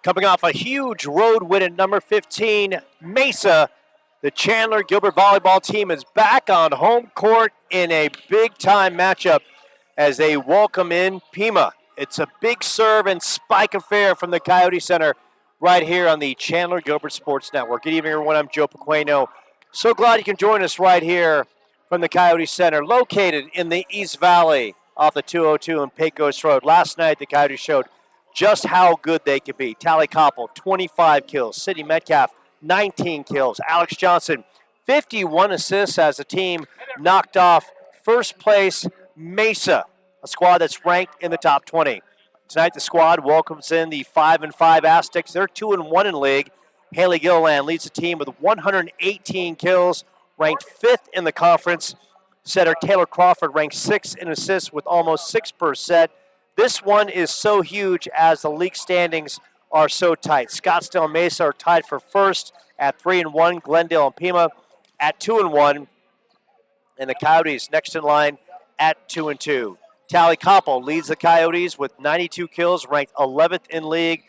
Coming off a huge road win at number 15, Mesa, the Chandler Gilbert volleyball team is back on home court in a big-time matchup as they welcome in PIMA. It's a big serve and spike affair from the Coyote Center right here on the Chandler Gilbert Sports Network. Good evening, everyone. I'm Joe Pequeno. So glad you can join us right here from the Coyote Center, located in the East Valley off the 202 and Pecos Road. Last night, the Coyotes showed just how good they can be. Tally Koppel, 25 kills. Sydney Metcalf, 19 kills. Alex Johnson, 51 assists as the team knocked off first place Mesa, a squad that's ranked in the top 20. Tonight, the squad welcomes in the 5-5 Aztecs. They're 2-1 in league. Haley Gilliland leads the team with 118 kills, ranked 5th in the conference. Setter Taylor Crawford ranked 6th in assists with almost 6 per set. This one is so huge as the league standings are so tight. Scottsdale and Mesa are tied for first at 3-1. Glendale and Pima at 2-1. And the Coyotes next in line at 2-2. Tally Koppel leads the Coyotes with 92 kills, ranked 11th in league.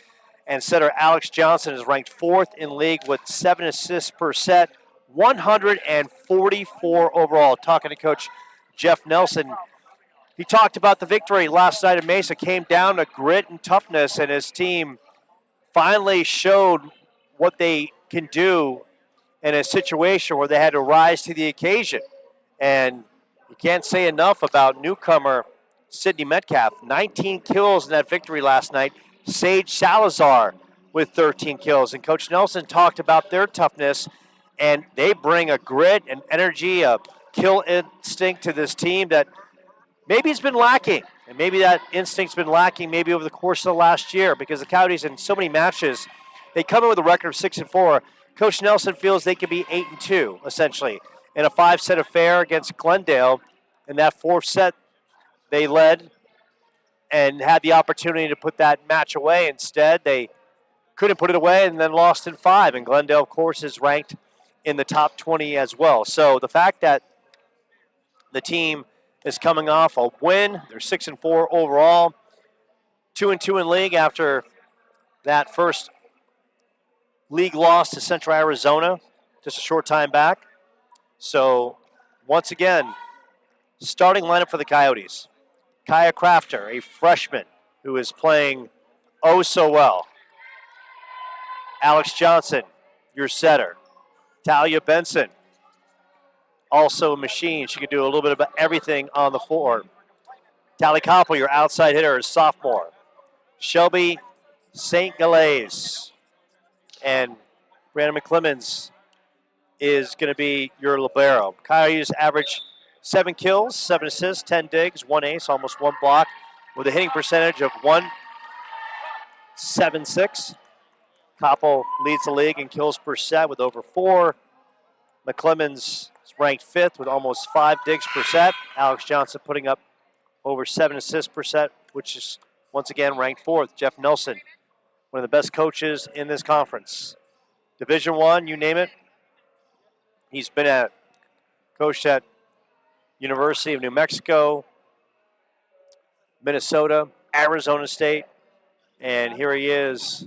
And setter Alex Johnson is ranked 4th in league with 7 assists per set, 144 overall. Talking to Coach Jeff Nelson, he talked about the victory last night at Mesa, came down to grit and toughness, and his team finally showed what they can do in a situation where they had to rise to the occasion. And you can't say enough about newcomer Sydney Metcalf, 19 kills in that victory last night. Sage Salazar with 13 kills. And Coach Nelson talked about their toughness, and they bring a grit and energy, a kill instinct to this team that maybe it's been lacking, and maybe that instinct's been lacking maybe over the course of the last year because the Coyotes in so many matches, they come in with a record of 6-4. Coach Nelson feels they could be 8-2, essentially, in a 5-set affair against Glendale. In that 4th set, they led and had the opportunity to put that match away. Instead, they couldn't put it away and then lost in 5. And Glendale, of course, is ranked in the top 20 as well. So the fact that the team is coming off a win. They're 6-4 overall, 2-2 in league after that first league loss to Central Arizona just a short time back. So once again, starting lineup for the Coyotes. Kaya Crafter, a freshman who is playing oh so well. Alex Johnson, your setter. Talia Benson, also a machine. She can do a little bit of everything on the floor. Tally Koppel, your outside hitter, is sophomore. Shelby St. Galais and Brandon McClemens is going to be your libero. Coyotes average 7 kills, 7 assists, 10 digs, 1 ace, almost 1 block, with a hitting percentage of .176. Koppel leads the league in kills per set with over 4. McClemens is ranked 5th with almost 5 digs per set. Alex Johnson putting up over 7 assists per set, which is once again ranked 4th. Jeff Nelson, one of the best coaches in this conference. Division I, you name it. He's been coached at University of New Mexico, Minnesota, Arizona State, and here he is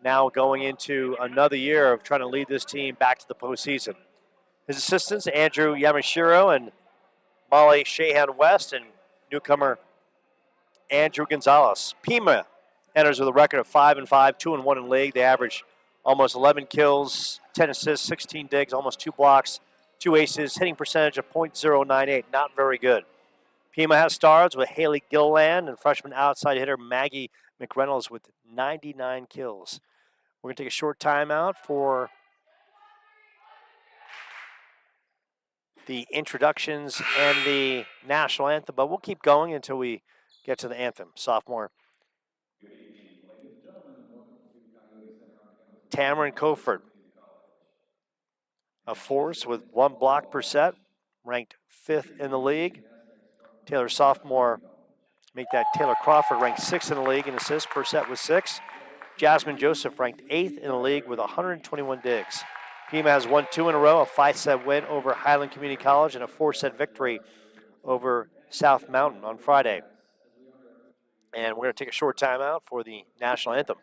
now going into another year of trying to lead this team back to the postseason. His assistants, Andrew Yamashiro and Molly Shahan-West, and newcomer Andrew Gonzalez. Pima enters with a record of 5-5, 2-1 in league. They average almost 11 kills, 10 assists, 16 digs, almost 2 blocks, 2 aces, hitting percentage of .098, not very good. Pima has stars with Haley Gilliland and freshman outside hitter Maggie McReynolds with 99 kills. We're going to take a short timeout for the introductions and the national anthem, but we'll keep going until we get to the anthem. Sophomore Tamarin Coford, a force with 1 block per set, ranked 5th in the league. Sophomore, make that Taylor Crawford, ranked 6th in the league in assists per set with 6. Jasmine Joseph ranked 8th in the league with 121 digs. Pima has won 2 in a row, a 5-set win over Highland Community College and a 4-set victory over South Mountain on Friday. And we're going to take a short timeout for the national anthem.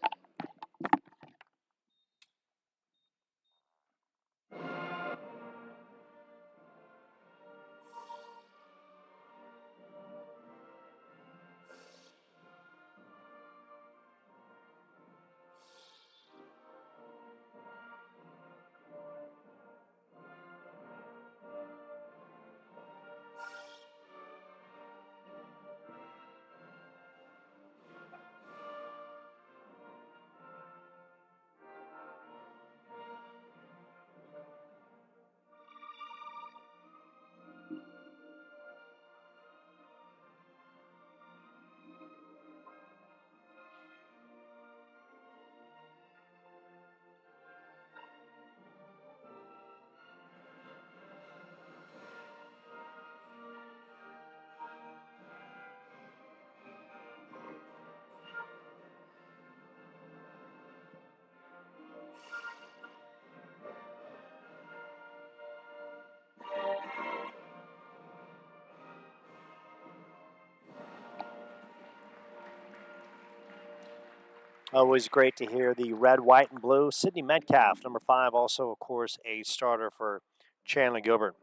Always great to hear the red, white, and blue. Sydney Metcalf, number 5, also, of course, a starter for Chandler Gilbert.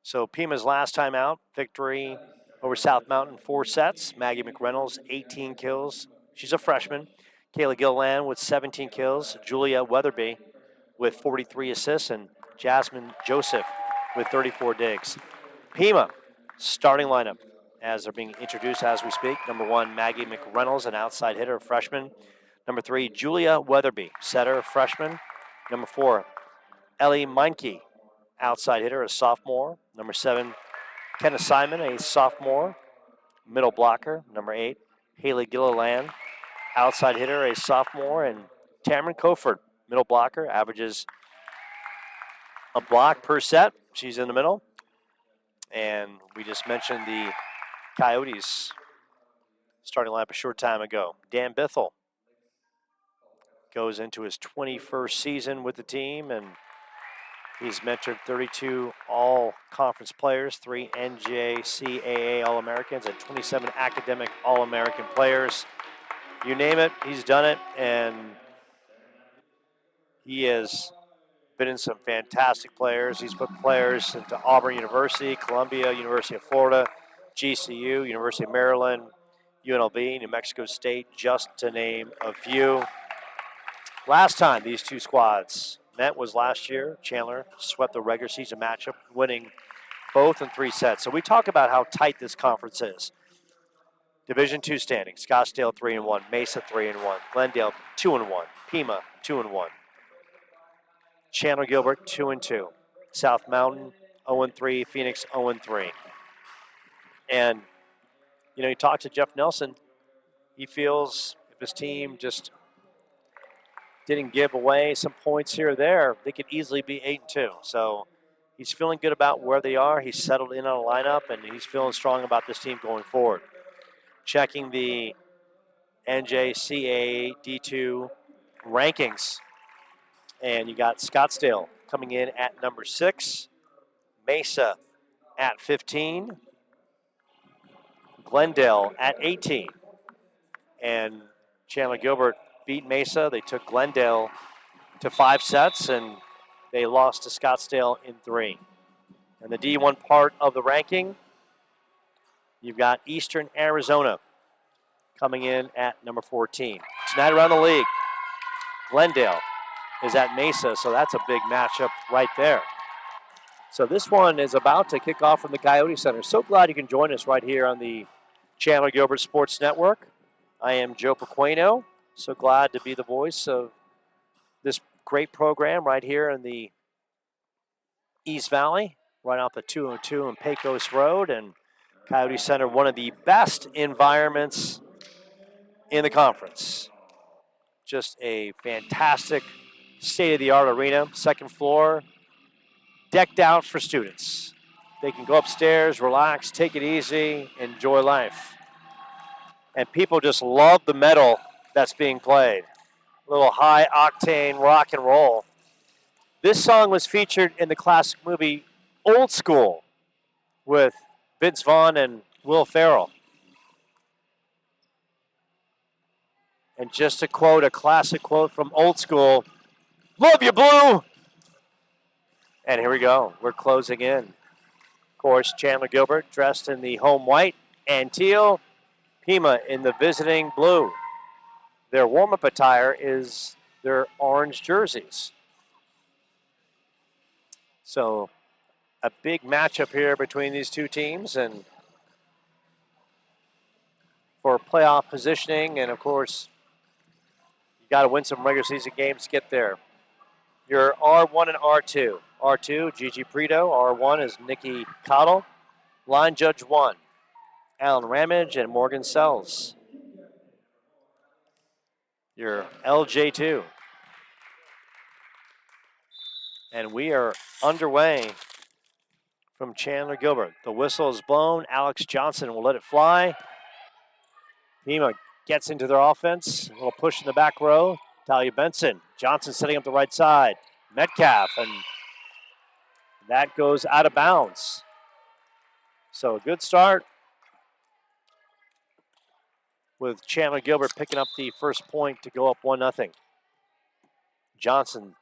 So PIMA's last time out, victory over South Mountain, 4 sets. Maggie McReynolds, 18 kills. She's a freshman. Kayla Gilland with 17 kills. Julia Weatherby with 43 assists. And Jasmine Joseph with 34 digs. PIMA, starting lineup as they're being introduced as we speak. Number 1, Maggie McReynolds, an outside hitter, freshman. Number 3, Julia Weatherby, setter, freshman. Number 4, Ellie Meinke, outside hitter, a sophomore. Number 7, Kenna Simon, a sophomore, middle blocker. Number 8, Haley Gilliland, outside hitter, a sophomore. And Tamron Coford, middle blocker, averages a block per set. She's in the middle. And we just mentioned the Coyotes starting lineup a short time ago. Dan Bithell goes into his 21st season with the team, and he's mentored 32 all-conference players, 3 NJCAA All-Americans, and 27 academic All-American players. You name it, he's done it, and he has been in some fantastic players. He's put players into Auburn University, Columbia, University of Florida, GCU, University of Maryland, UNLV, New Mexico State, just to name a few. Last time these two squads met was last year. Chandler swept the regular season matchup, winning both in 3 sets. So we talk about how tight this conference is. Division II standings: Scottsdale 3-1, Mesa 3-1, Glendale 2-1, PIMA 2-1, Chandler Gilbert 2-2, South Mountain 0-3, Phoenix 0-3. And you talk to Jeff Nelson. He feels if his team just didn't give away some points here or there, they could easily be 8-2. So he's feeling good about where they are. He's settled in on a lineup, and he's feeling strong about this team going forward. Checking the NJCAA D2 rankings. And you got Scottsdale coming in at number 6, Mesa at 15, Glendale at 18. And Chandler Gilbert beat Mesa. They took Glendale to 5 sets, and they lost to Scottsdale in 3. And the D1 part of the ranking, you've got Eastern Arizona coming in at number 14. Tonight around the league, Glendale is at Mesa, so that's a big matchup right there. So this one is about to kick off from the Coyote Center. So glad you can join us right here on the Chandler Gilbert Sports Network. I am Joe Pequeno. So glad to be the voice of this great program right here in the East Valley, right off the 202 and Pecos Road. And Coyote Center, one of the best environments in the conference. Just a fantastic state-of-the-art arena, 2nd floor, decked out for students. They can go upstairs, relax, take it easy, enjoy life. And people just love the metal that's being played. A little high-octane rock and roll. This song was featured in the classic movie Old School with Vince Vaughn and Will Ferrell. And just to quote a classic quote from Old School, "Love you, Blue!" And here we go. We're closing in. Of course, Chandler Gilbert dressed in the home white and teal. PIMA in the visiting blue. Their warm-up attire is their orange jerseys. So a big matchup here between these two teams, and for playoff positioning, and of course, you got to win some regular season games to get there. Your R1 and R2. R2, Gigi Prito. R1 is Nikki Cottle. Line Judge 1, Alan Ramage and Morgan Sells. Your LJ2. And we are underway from Chandler Gilbert. The whistle is blown. Alex Johnson will let it fly. PIMA gets into their offense. A little push in the back row. Talia Benson. Johnson setting up the right side. Metcalf, and that goes out of bounds. So a good start. with Chandler Gilbert picking up the first point to go up 1-0. Johnson,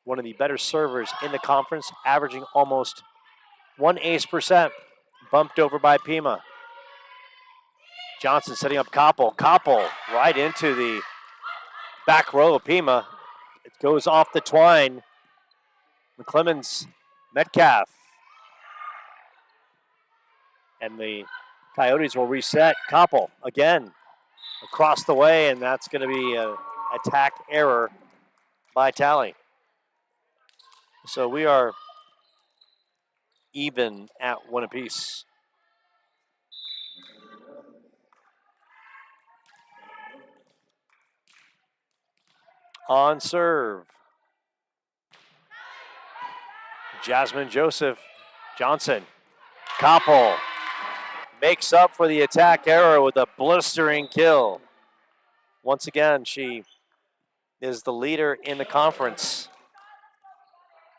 one of the better servers in the conference, averaging almost 1 ace percent, bumped over by PIMA. Johnson setting up Koppel. Koppel right into the back row of PIMA. It goes off the twine. McClemens, Metcalf. And the Coyotes will reset. Koppel again across the way, and that's going to be an attack error by Tally. So we are even at 1 apiece. On serve, Jasmine Johnson. Koppel makes up for the attack error with a blistering kill. Once again, she is the leader in the conference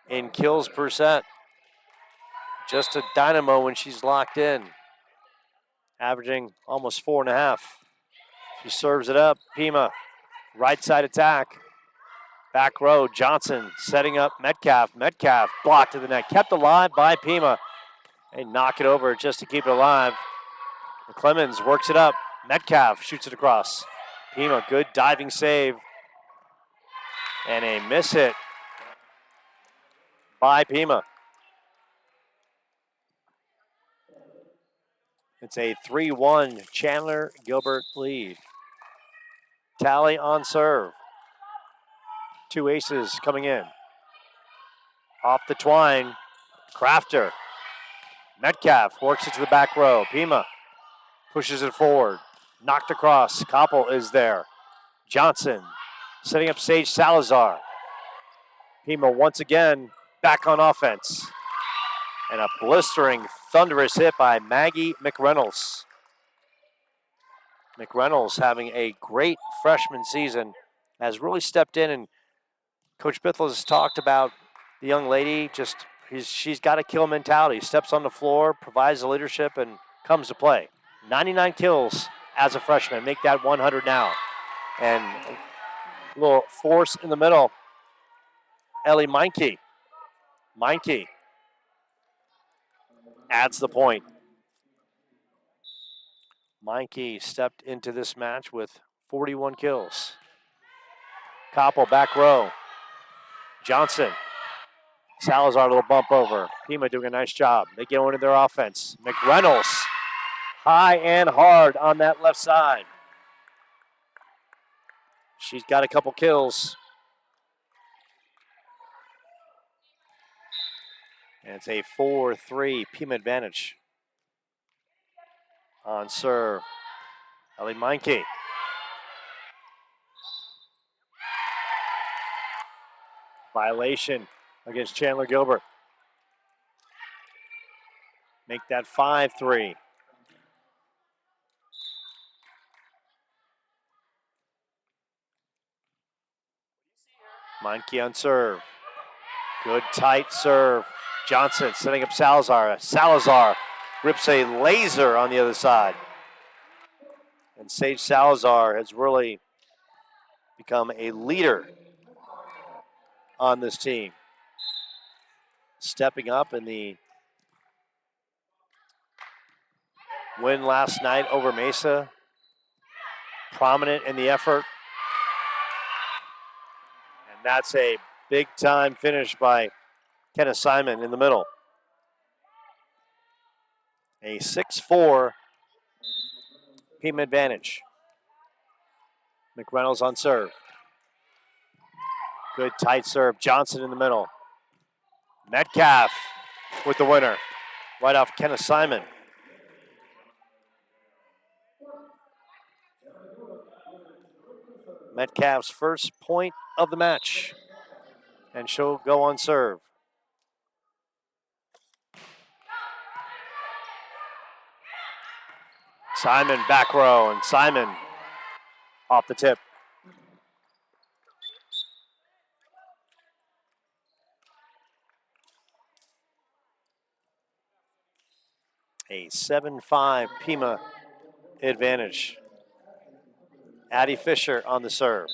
in kills percent. Just a dynamo when she's locked in, averaging almost 4.5. She serves it up. PIMA, right side attack. Back row, Johnson setting up Metcalf. Metcalf blocked to the net, kept alive by PIMA. They knock it over just to keep it alive. McClemens works it up. Metcalf shoots it across. PIMA, good diving save. And a miss hit by PIMA. It's a 3-1 Chandler Gilbert lead. Tally on serve. 2 aces coming in. Off the twine, Crafter. Metcalf works it to the back row. PIMA pushes it forward. Knocked across. Koppel is there. Johnson setting up Sage Salazar. PIMA once again back on offense. And a blistering, thunderous hit by Maggie McReynolds. McReynolds having a great freshman season, has really stepped in, and Coach Bithell has talked about the young lady, she's got a kill mentality, steps on the floor, provides the leadership, and comes to play. 99 kills as a freshman, make that 100 now. And a little force in the middle, Ellie Meinke. Meinke adds the point. Meinke stepped into this match with 41 kills. Koppel back row. Johnson. Salazar, a little bump over. PIMA doing a nice job. They get into their offense. McReynolds, high and hard on that left side. She's got a couple kills. And it's a 4-3 PIMA advantage. On serve, Ellie Meinke. Violation against Chandler Gilbert. Make that 5-3. Meinke on serve. Good tight serve. Johnson setting up Salazar. Salazar rips a laser on the other side. And Sage Salazar has really become a leader on this team. Stepping up in the win last night over Mesa. Prominent in the effort. And that's a big time finish by Kenna Simon in the middle. A 6-4 PIMA advantage. McReynolds on serve. Good tight serve. Johnson in the middle. Metcalf with the winner. Right off Kenna Simon. Metcalf's first point of the match. And she'll go on serve. Simon back row, and Simon off the tip. A 7-5 PIMA advantage. Addie Fisher on the serve.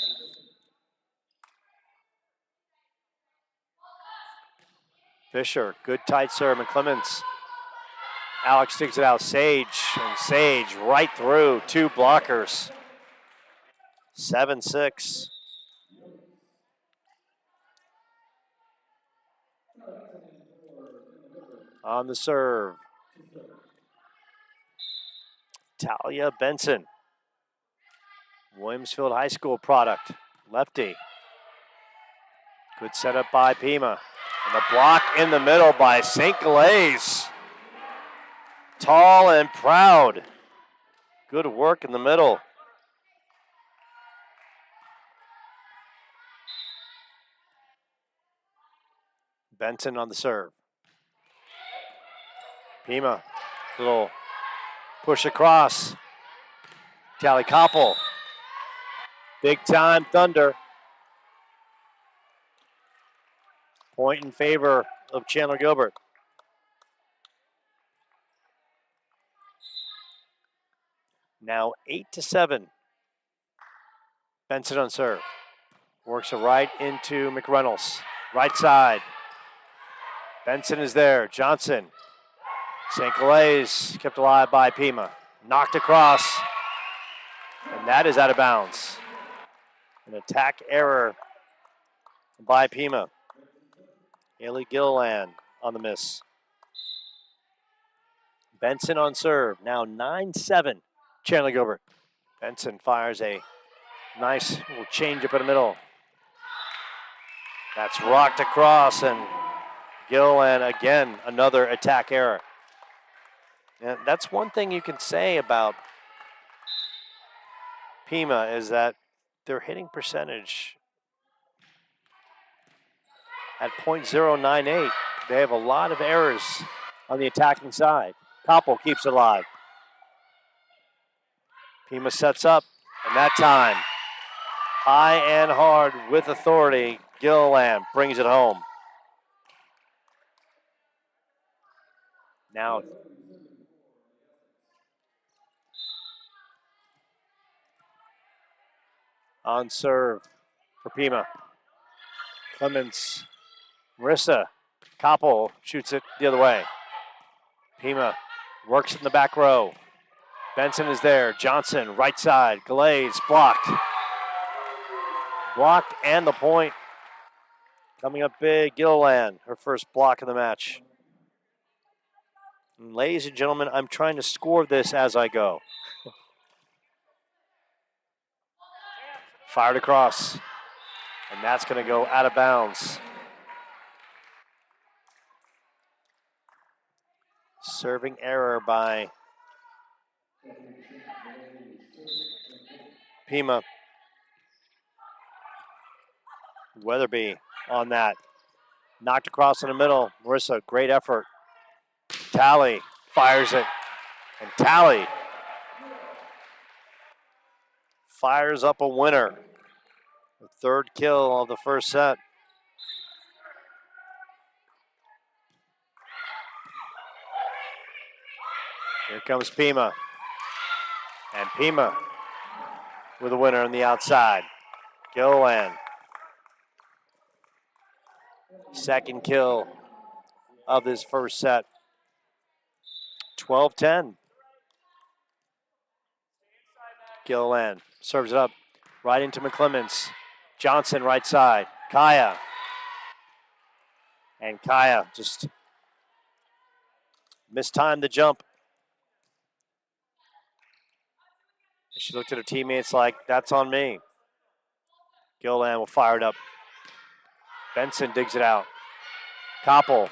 Fisher, good tight serve, and Clemens. Alex sticks it out, Sage, and Sage right through 2 blockers. 7-6. On the serve. Talia Benson. Williamsfield High School product. Lefty. Good setup by PIMA. And the block in the middle by St. Galais. Tall and proud. Good work in the middle. Benson on the serve. PIMA, little push across. Tally Koppel. Big time Thunder. Point in favor of Chandler Gilbert. Now 8-7. Benson on serve. Works it right into McReynolds. Right side. Benson is there. Johnson. St. Galais kept alive by PIMA. Knocked across. And that is out of bounds. An attack error by PIMA. Haley Gilliland on the miss. Benson on serve. Now 9-7. Chandler Gilbert. Benson fires a nice little change up in the middle. That's rocked across, and Gilliland again, another attack error. And that's one thing you can say about PIMA is that their hitting percentage at .098. They have a lot of errors on the attacking side. Koppel keeps it alive. PIMA sets up, and that time, high and hard with authority, Gilliland brings it home. Now, on serve for PIMA. Clemens, Marissa, Koppel shoots it the other way. PIMA works in the back row. Benson is there. Johnson, right side. Galais blocked. Blocked and the point. Coming up big, Gilliland, her first block of the match. And ladies and gentlemen, I'm trying to score this as I go. Fired across. And that's going to go out of bounds. Serving error by PIMA. Weatherby on that. Knocked across in the middle. Marissa, great effort. Tally fires it. And Tally fires up a winner. The third kill of the first set. Here comes PIMA. And PIMA with a winner on the outside. Gilliland. Second kill of this first set. 12-10. Gilliland serves it up right into McClemens. Johnson right side. Kaya. And Kaya just mistimed the jump. She looked at her teammates like, that's on me. Gilliland will fire it up. Benson digs it out. Koppel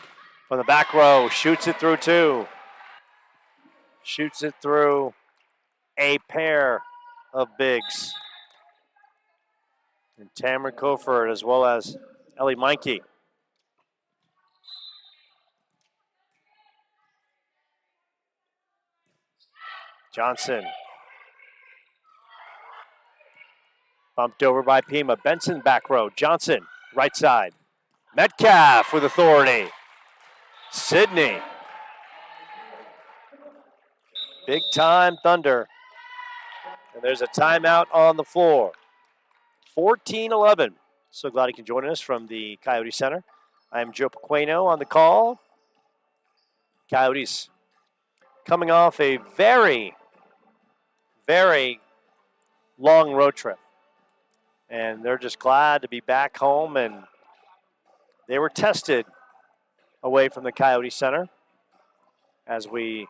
from the back row, shoots it through 2. Shoots it through a pair of bigs. And Tamara Koford as well as Ellie Meinke. Johnson. Bumped over by PIMA. Benson back row. Johnson, right side. Metcalf with authority. Sydney. Big time Thunder And there's a timeout on the floor. 14-11. So glad you can join us from the Coyote Center. I'm Joe Pequeno on the call. Coyotes coming off a very, very long road trip. And they're just glad to be back home. And they were tested away from the Coyote Center as we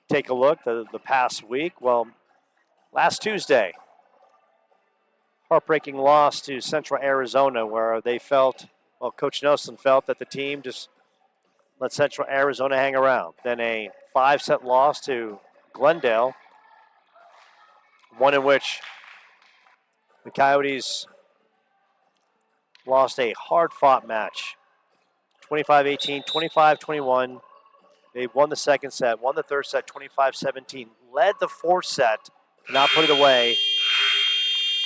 take a look the past week. Well, last Tuesday, heartbreaking loss to Central Arizona where they felt, well, Coach Nelson felt that the team just let Central Arizona hang around. Then a 5-set loss to Glendale, one in which the Coyotes lost a hard-fought match. 25-18, 25-21. They won the second set, won the third set 25-17, led the fourth set, could not put it away,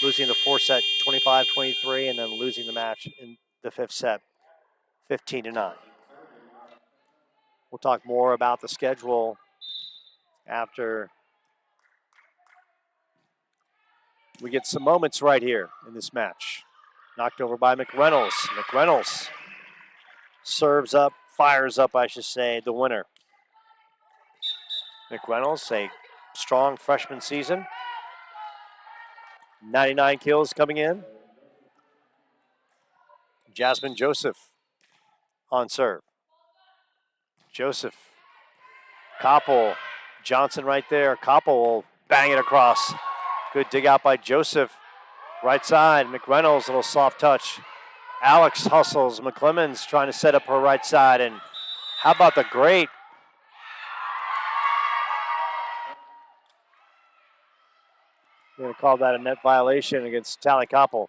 losing the fourth set 25-23, and then losing the match in the fifth set 15-9. We'll talk more about the schedule after we get some moments right here in this match. Knocked over by McReynolds. McReynolds serves up, fires up, I should say, the winner. McReynolds, a strong freshman season. 99 kills coming in. Jasmine Joseph on serve. Joseph, Koppel, Johnson right there. Koppel will bang it across. Good dig out by Joseph. Right side, McReynolds, a little soft touch. Alex hustles. McClemens trying to set up her right side. And how about the great We're going to call that a net violation against Tally Koppel.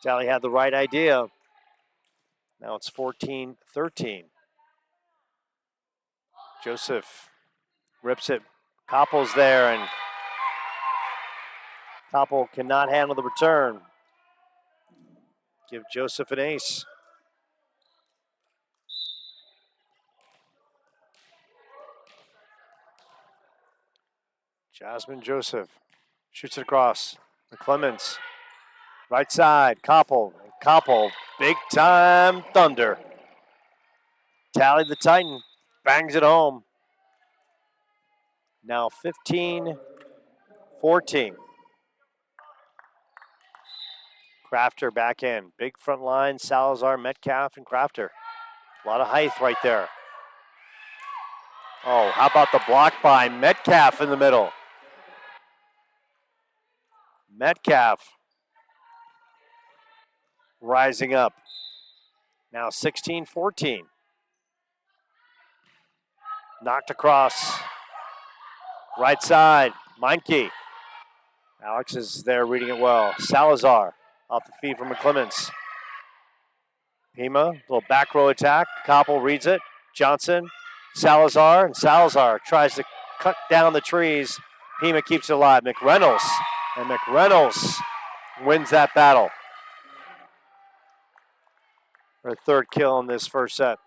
Tally had the right idea. Now it's 14-13. Joseph rips it. Koppel's there, and Koppel cannot handle the return. Give Joseph an ace. Jasmine Joseph shoots it across. McClemens, right side, Koppel. Koppel, big time thunder. Tally the Titan, bangs it home. Now 15-14. Crafter back in. Big front line, Salazar, Metcalf, and Crafter. A lot of height right there. Oh, how about the block by Metcalf in the middle? Metcalf rising up. Now 16-14. Knocked across. Right side, Meinke. Alex is there reading it well. Salazar off the feed from McClemens. PIMA, little back row attack. Koppel reads it. Johnson, Salazar, and Salazar tries to cut down the trees. PIMA keeps it alive. McReynolds, and McReynolds wins that battle. Her third kill in this first set.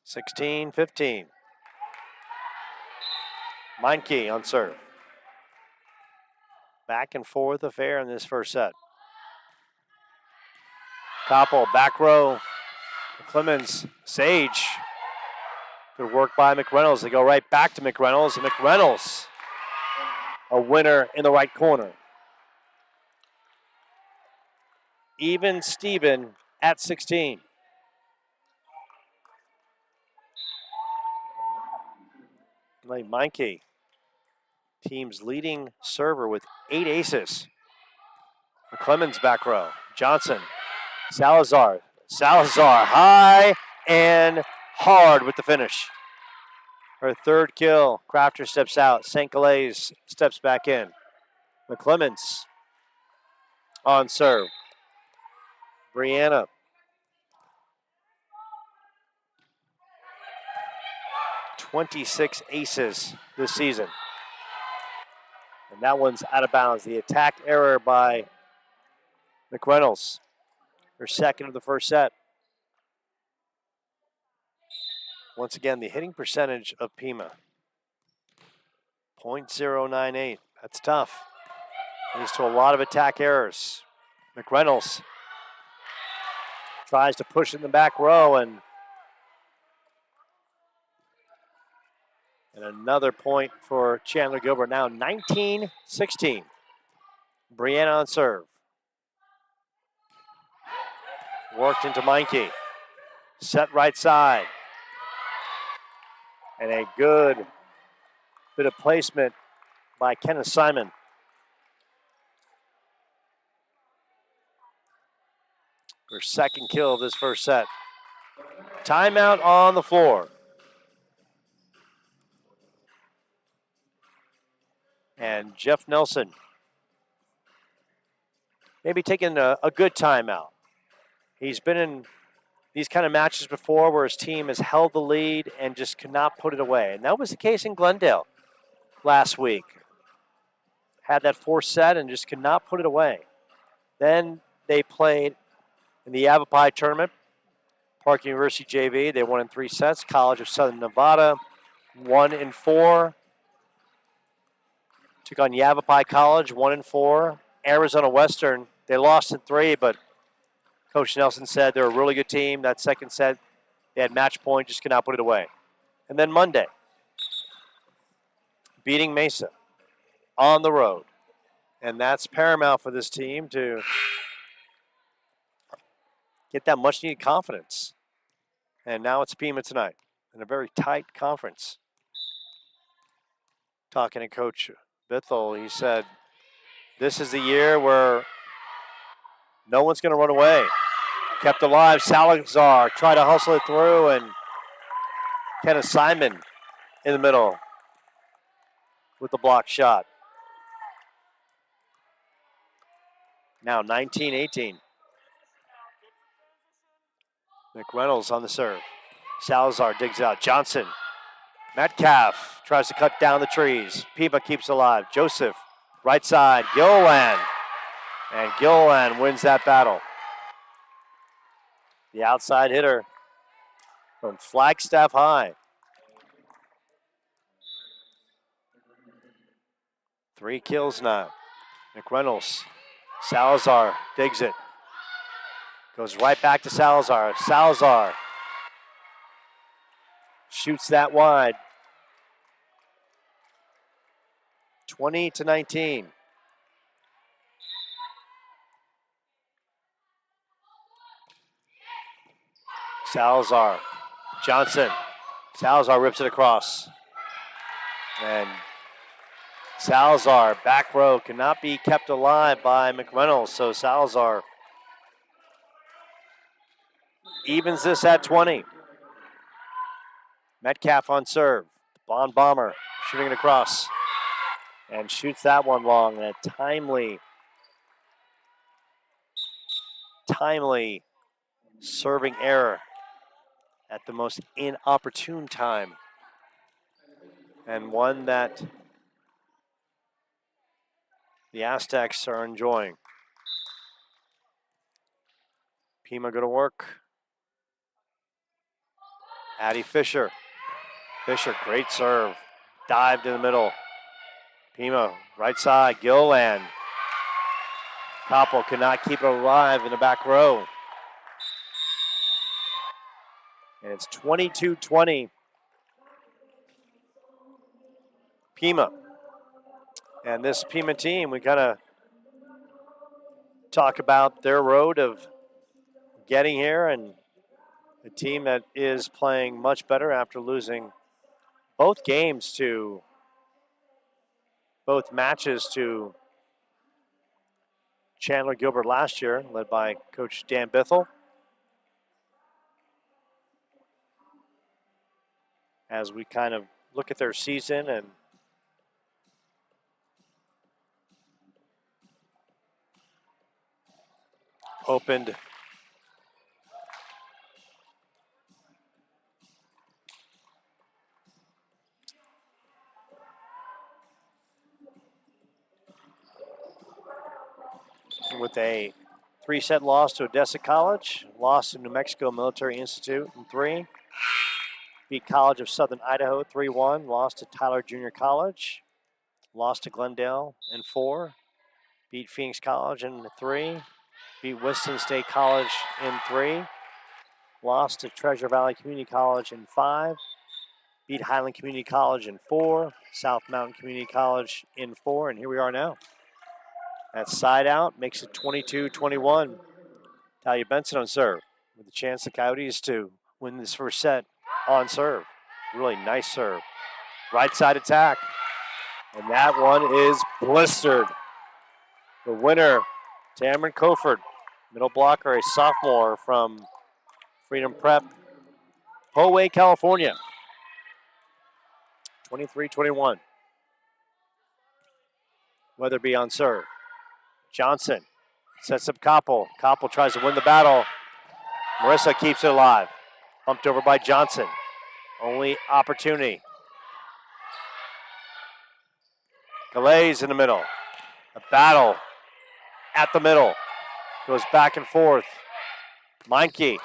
16-15. Meinke on serve. Back and forth affair in this first set. Koppel, back row. Clemens, Sage. Good work by McReynolds. They go right back to McReynolds. And McReynolds, a winner in the right corner. Even Steven at 16. Meinke, team's leading server with 8 aces. McClemens back row. Johnson, Salazar. Salazar high and hard with the finish. Her third kill. Crafter steps out. St. Calais steps back in. McClemens on serve. Brianna. "26 aces this season. And that one's out of bounds. The attack error by McReynolds. Her second of the first set. Once again, the hitting percentage of PIMA. .098. That's tough. Leads to a lot of attack errors. McReynolds tries to push in the back row, and another point for Chandler Gilbert. Now 19-16. Brianna on serve. Worked into Meinke. Set right side. And a good bit of placement by Kenneth Simon. Her second kill of this first set. Timeout on the floor. And Jeff Nelson maybe taking a good timeout. He's been in these kind of matches before where his team has held the lead and just could not put it away. And that was the case in Glendale last week. Had that fourth set and just could not put it away. Then they played in the Yavapai tournament, Park University JV. They won in 3 sets. College of Southern Nevada won in 4. Took on Yavapai College, 1 in 4. Arizona Western, they lost in 3, but Coach Nelson said they're a really good team. That second set, they had match point, just could not put it away. And then Monday, beating Mesa on the road. And that's paramount for this team to get that much-needed confidence. And now it's PIMA tonight in a very tight conference. Talking to Coach Bithell, he said, this is the year where no one's going to run away. Kept alive. Salazar tried to hustle it through, and Kenneth Simon in the middle with the block shot. Now 19-18. McReynolds on the serve. Salazar digs out. Johnson. Metcalf tries to cut down the trees. PIMA keeps alive. Joseph, right side. Gilliland. And Gilliland wins that battle. The outside hitter from Flagstaff High. 3 kills now. McReynolds. Salazar digs it. Goes right back to Salazar. Salazar shoots that wide. 20-19. Salazar. Johnson. Salazar rips it across. And Salazar, back row, cannot be kept alive by McReynolds. So Salazar evens this at 20. Metcalf on serve. Bond Bomber shooting it across. And shoots that one long. And a timely serving error at the most inopportune time. And one that the Aztecs are enjoying. PIMA go to work. Addie Fisher. Fisher, great serve. Dived in the middle. PIMA, right side, Gilland. Koppel cannot keep it alive in the back row. And it's 22-20. PIMA. And this PIMA team, we kind of talk about their road of getting here, and a team that is playing much better after losing both matches to Chandler Gilbert last year, led by Coach Dan Bithell. As we kind of look at their season and opened with a 3-set loss to Odessa College, lost to New Mexico Military Institute in 3, beat College of Southern Idaho 3-1, lost to Tyler Junior College, Lost to Glendale in 4. Beat Phoenix College in 3. Beat Winston State College in 3. Lost to Treasure Valley Community College in 5. Beat Highland Community College in 4. South Mountain Community College in 4. And here we are now. That side out makes it 22-21. Talia Benson on serve with a chance the Coyotes to win this first set on serve. Really nice serve. Right side attack. And that one is blistered. The winner, Tamron Coford, middle blocker, a sophomore from Freedom Prep, Poway, California. 23-21. Weatherby on serve. Johnson sets up Koppel. Koppel tries to win the battle. Marissa keeps it alive. Bumped over by Johnson. Only opportunity. Galais in the middle. A battle at the middle. Goes back and forth. Meinke.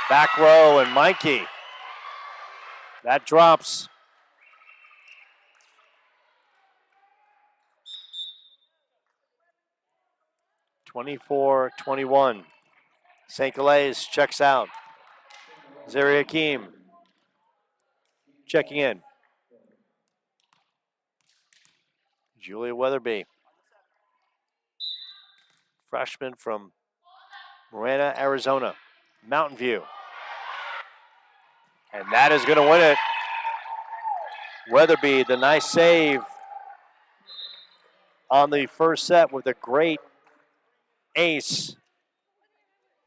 Back row and Meinke. That drops. (24-21). St. Galais checks out. Zari Hakim checking in. Julia Weatherby, freshman from Marana, Arizona, Mountain View. And that is going to win it. Weatherby, the nice save on the first set with a great ace.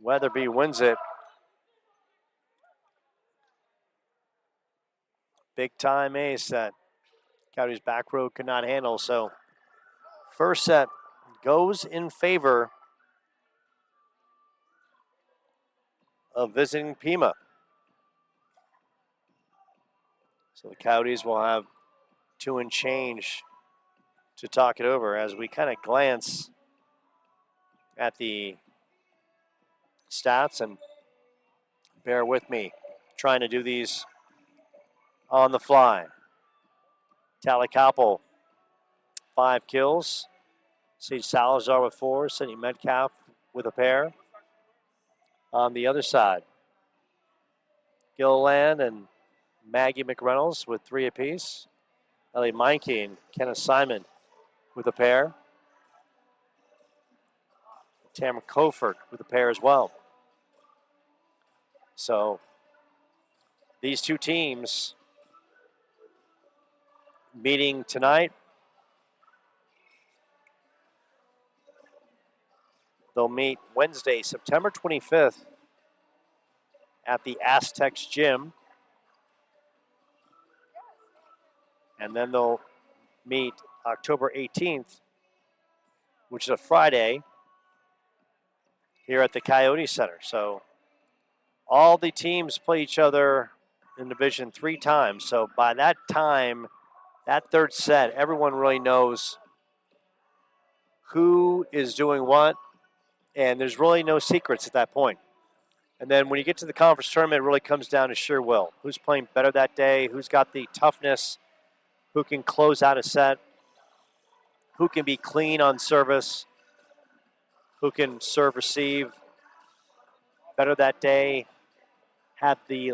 Weatherby wins it. Big time ace that Coyotes back row could not handle. So first set goes in favor of visiting PIMA. So the Coyotes will have 2 and change to talk it over as we kind of glance at the stats, and bear with me trying to do these on the fly. Tally Koppel, 5 kills. Sage Salazar with 4. Sydney Metcalf with a pair. On the other side, Gilliland and Maggie McReynolds with 3 apiece. Ellie Meinke and Kenneth Simon with a pair. Tamron Coford with a pair as well. So these two teams meeting tonight. They'll meet Wednesday, September 25th at the Aztecs Gym. And then they'll meet October 18th, which is a Friday, here at the Coyote Center. So all the teams play each other in Division 3 times. So by that time, that third set, everyone really knows who is doing what, and there's really no secrets at that point. And then when you get to the conference tournament, it really comes down to sheer will. Who's playing better that day, who's got the toughness, who can close out a set, who can be clean on service, who can serve, receive better that day, have the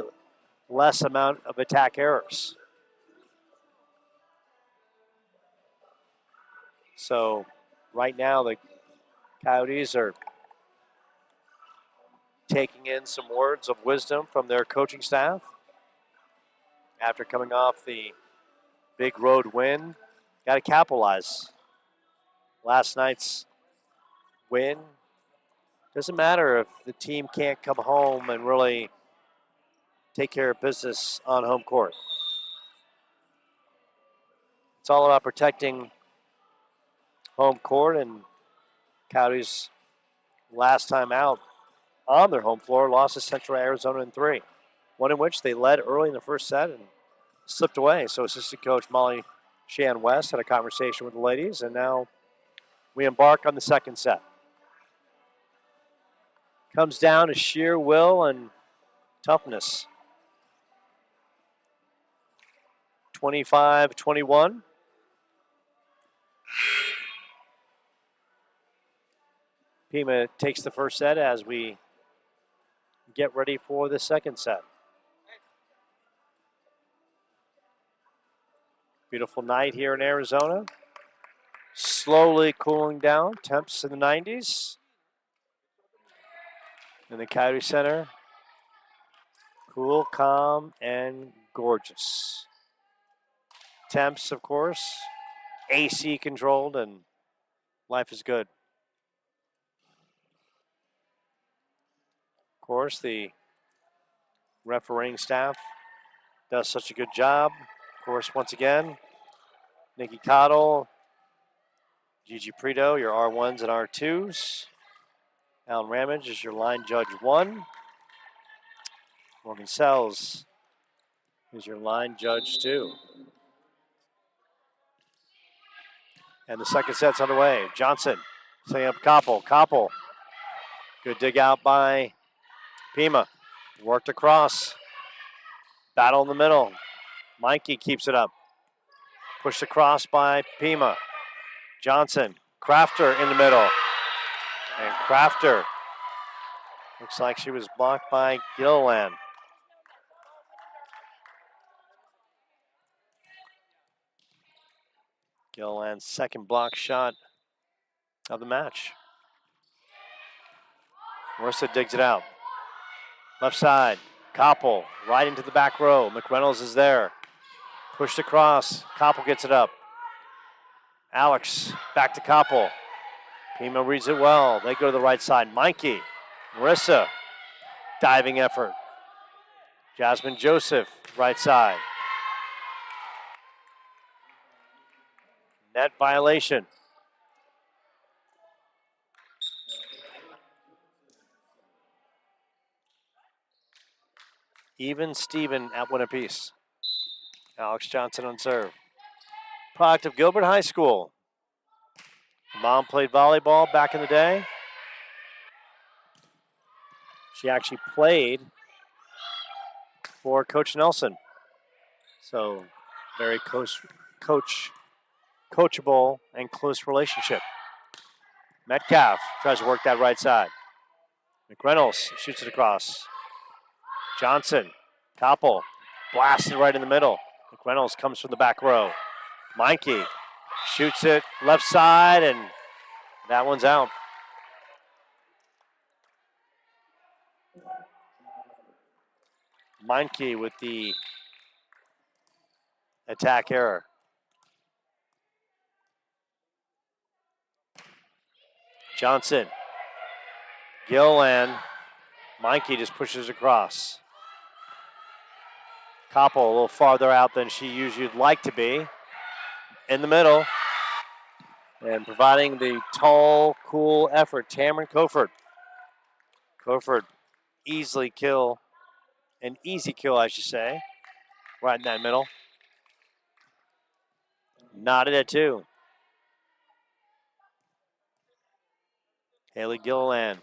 less amount of attack errors. So right now the Coyotes are taking in some words of wisdom from their coaching staff after coming off the big road win. Got to capitalize. Last night's win. Doesn't matter if the team can't come home and really take care of business on home court. It's all about protecting home court, and Coyotes last time out on their home floor lost to Central Arizona in 3. One in which they led early in the first set and slipped away. So assistant coach Molly Shan West had a conversation with the ladies, and now we embark on the second set. Comes down to sheer will and toughness. 25-21. PIMA takes the first set as we get ready for the second set. Beautiful night here in Arizona. Slowly cooling down, temps in the 90s. In the Coyote Center, cool, calm, and gorgeous. Temps, of course, AC controlled, and life is good. Of course, the refereeing staff does such a good job. Of course, once again, Nikki Cottle, Gigi Prito, your R1s and R2s. Alan Ramage is your line judge 1. Morgan Sells is your line judge 2. And the second set's underway. Johnson setting up Koppel. Koppel, good dig out by PIMA. Worked across. Battle in the middle. Mikey keeps it up. Pushed across by PIMA. Johnson, Crafter in the middle. And Crafter looks like she was blocked by Gilliland. Gilliland's second block shot of the match. Marissa digs it out. Left side, Koppel right into the back row. McReynolds is there. Pushed across, Koppel gets it up. Alex back to Koppel. PIMA reads it well. They go to the right side. Mikey, Marissa, diving effort. Jasmine Joseph, right side. Net violation. Even Steven at one apiece. Alex Johnson on serve. Product of Gilbert High School. Mom played volleyball back in the day. She actually played for Coach Nelson. So very coachable and close relationship. Metcalf tries to work that right side. McReynolds shoots it across. Johnson, Koppel, blasted right in the middle. McReynolds comes from the back row. Mikey shoots it left side, and that one's out. Meinke with the attack error. Johnson, Gilliland, Meinke just pushes across. Koppel a little farther out than she usually would like to be. In the middle. And providing the tall, cool effort, Tamron Coford. Coford easy kill, I should say. Right in that middle. Knotted at 2. Haley Gilliland.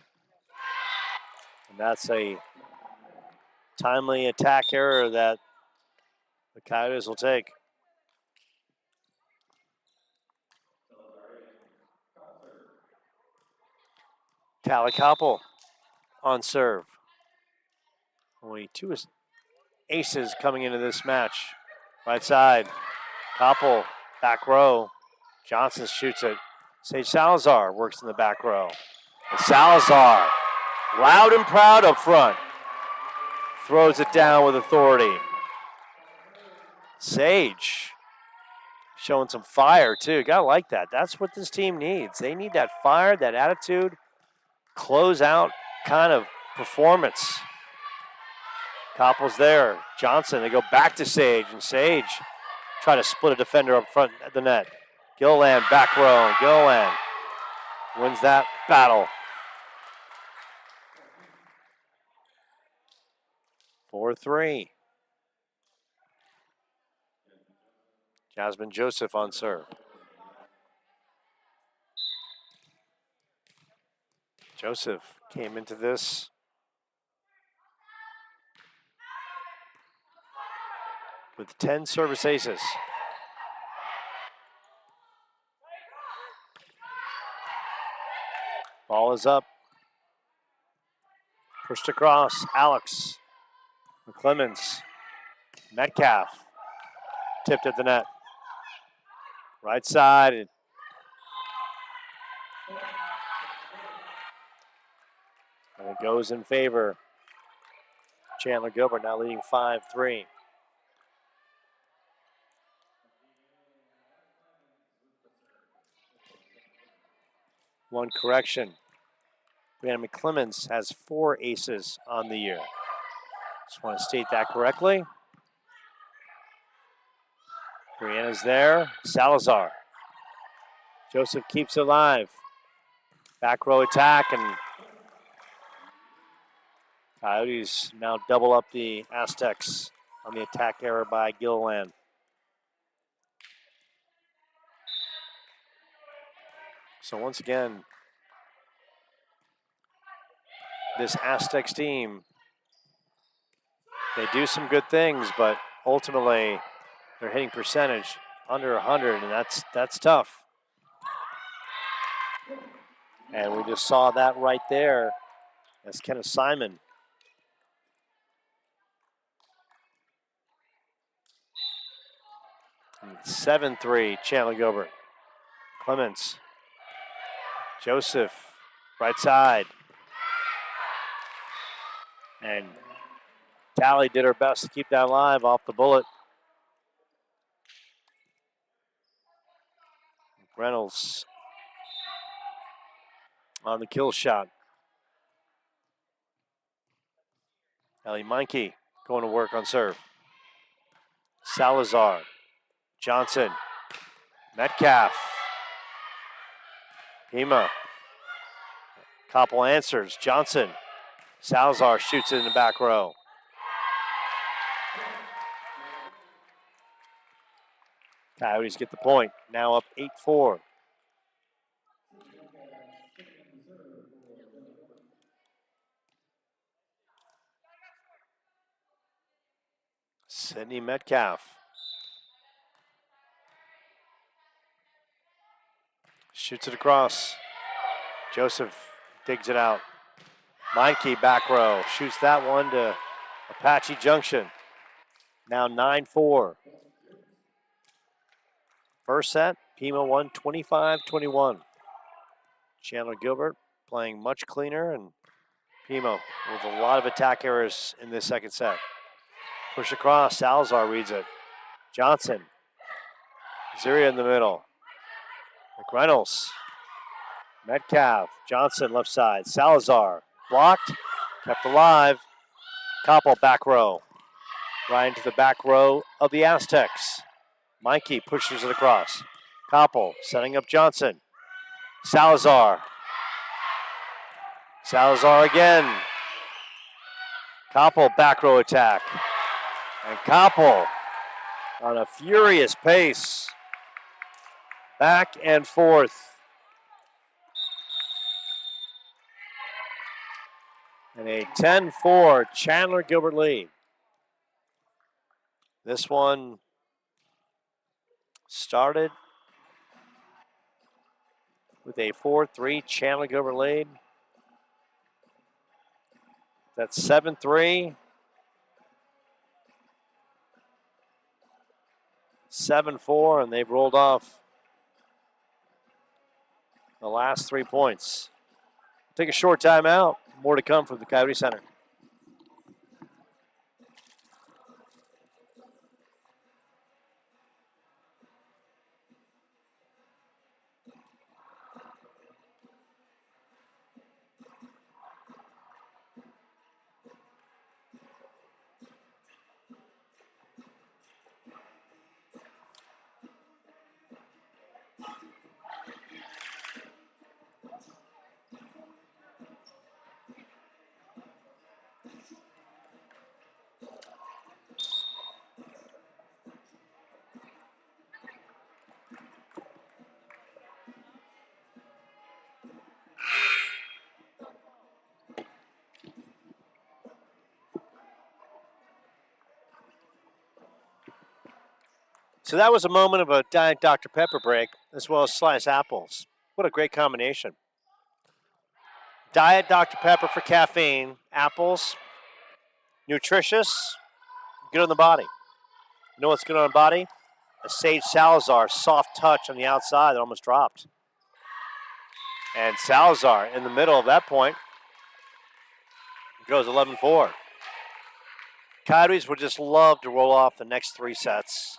And that's a timely attack error that the Coyotes will take. Callie Koppel on serve. Only 2 aces coming into this match. Right side, Koppel, back row. Johnson shoots it. Sage Salazar works in the back row. And Salazar, loud and proud up front, throws it down with authority. Sage showing some fire too. Gotta like that. That's what this team needs. They need that fire, that attitude, close out kind of performance. Koppel's there. Johnson, they go back to Sage, and Sage try to split a defender up front at the net. Gilliland back row. Gilliland wins that battle. 4-3. Jasmine Joseph on serve. Joseph came into this with 10 service aces. Ball is up. Pushed across. Alex. McClemens. Metcalf. Tipped at the net. Right side. And it goes in favor. Chandler Gilbert now leading 5-3. One correction. Brianna McClemens has 4 aces on the year. Just want to state that correctly. Brianna's there. Salazar. Joseph keeps it alive. Back row attack, and Coyotes now double up the Aztecs on the attack error by Gilliland. So once again, this Aztecs team, they do some good things, but ultimately their hitting percentage under 100, and that's tough. And we just saw that right there as Kenneth Simon. And 7-3, Chandler Gilbert. Clements. Joseph, right side. And Tally did her best to keep that alive off the bullet. Reynolds on the kill shot. Ellie Meinke going to work on serve. Salazar. Johnson. Metcalf. PIMA. Koppel answers. Johnson. Salazar shoots it in the back row. Coyotes get the point. Now up 8-4. Sydney Metcalf. Shoots it across. Joseph digs it out. Meinke back row. Shoots that one to Apache Junction. Now 9-4. First set, Pima won 25-21. Chandler Gilbert playing much cleaner, and Pima with a lot of attack errors in this second set. Push across, Salazar reads it. Johnson. Ziria in the middle. McReynolds. Metcalf. Johnson left side. Salazar blocked, kept alive. Koppel back row. Right into the back row of the Aztecs. Meinke pushes it across. Koppel setting up Johnson. Salazar. Salazar again. Koppel back row attack. And Koppel on a furious pace. Back and forth. And a 10-4 Chandler Gilbert lead. This one started with a 4-3 Chandler Gilbert lead. That's 7-3. 7-4, and they've rolled off the last 3 points. Take a short timeout. More to come from the Coyote Center. So that was a moment of a Diet Dr. Pepper break, as well as sliced apples. What a great combination. Diet Dr. Pepper for caffeine. Apples, nutritious, good on the body. You know what's good on the body? A Sage Salazar soft touch on the outside that almost dropped. And Salazar in the middle of that point goes 11-4. Coyotes would just love to roll off the next 3 sets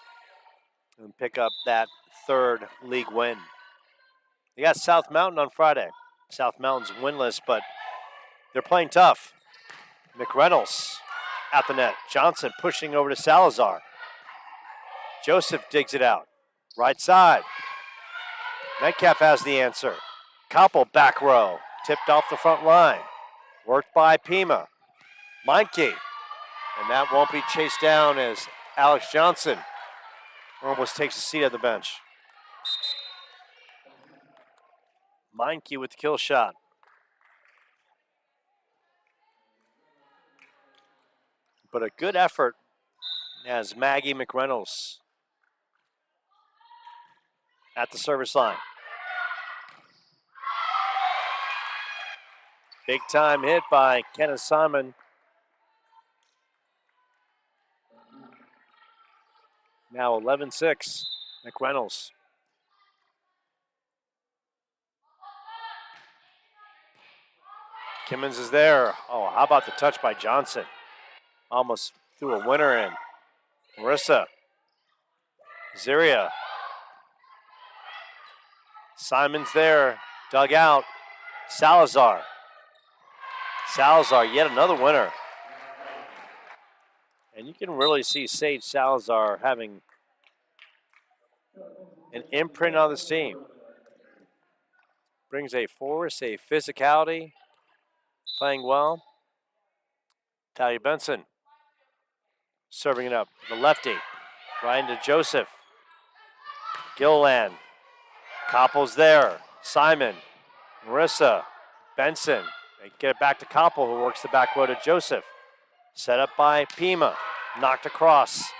and pick up that 3rd league win. They got South Mountain on Friday. South Mountain's winless, but they're playing tough. McReynolds at the net. Johnson pushing over to Salazar. Joseph digs it out. Right side. Metcalf has the answer. Koppel back row. Tipped off the front line. Worked by PIMA. Meinke. And that won't be chased down as Alex Johnson almost takes a seat at the bench. Meinke with the kill shot. But a good effort as Maggie McReynolds at the service line. Big time hit by Kenneth Simon. Now 11-6, McReynolds. Kimmons is there. Oh, how about the touch by Johnson? Almost threw a winner in. Marissa. Ziria. Simon's there. Dug out. Salazar. Salazar, yet another winner. And you can really see Sage Salazar having an imprint on this team. Brings a force, a physicality, playing well. Talia Benson serving it up. The lefty, right into Joseph. Gilliland. Koppel's there. Simon. Marissa. Benson. They get it back to Koppel, who works the back row to Joseph. Set up by PIMA. Knocked across.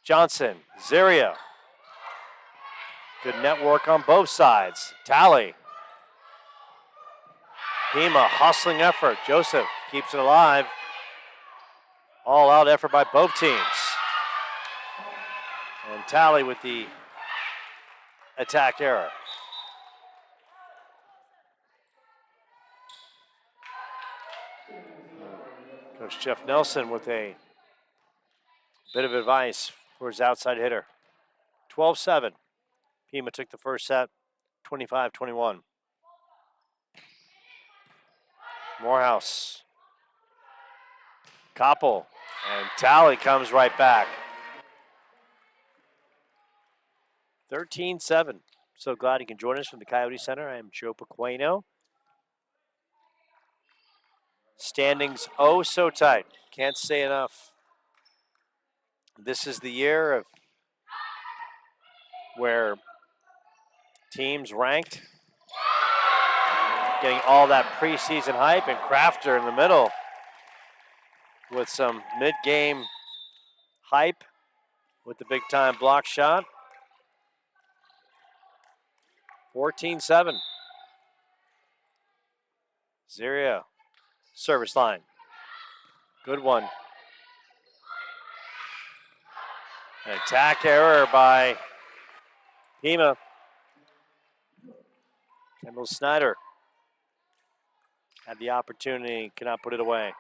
Johnson. Ziria. Good network on both sides. Tally. PIMA hustling effort. Joseph keeps it alive. All out effort by both teams. And Tally with the attack error. Coach Jeff Nelson with a bit of advice for his outside hitter. 12-7. PIMA took the first set, 25-21. Morehouse. Koppel. And Tally comes right back. 13-7. So glad you can join us from the Coyote Center. I am Joe Pequeno. Standings oh so tight. Can't say enough. This is the year of where teams ranked, getting all that preseason hype, and Crafter in the middle with some mid-game hype with the big-time block shot. 14-7. Ziria, service line. Good one. An attack error by PIMA. Kendall Snyder had the opportunity, cannot put it away.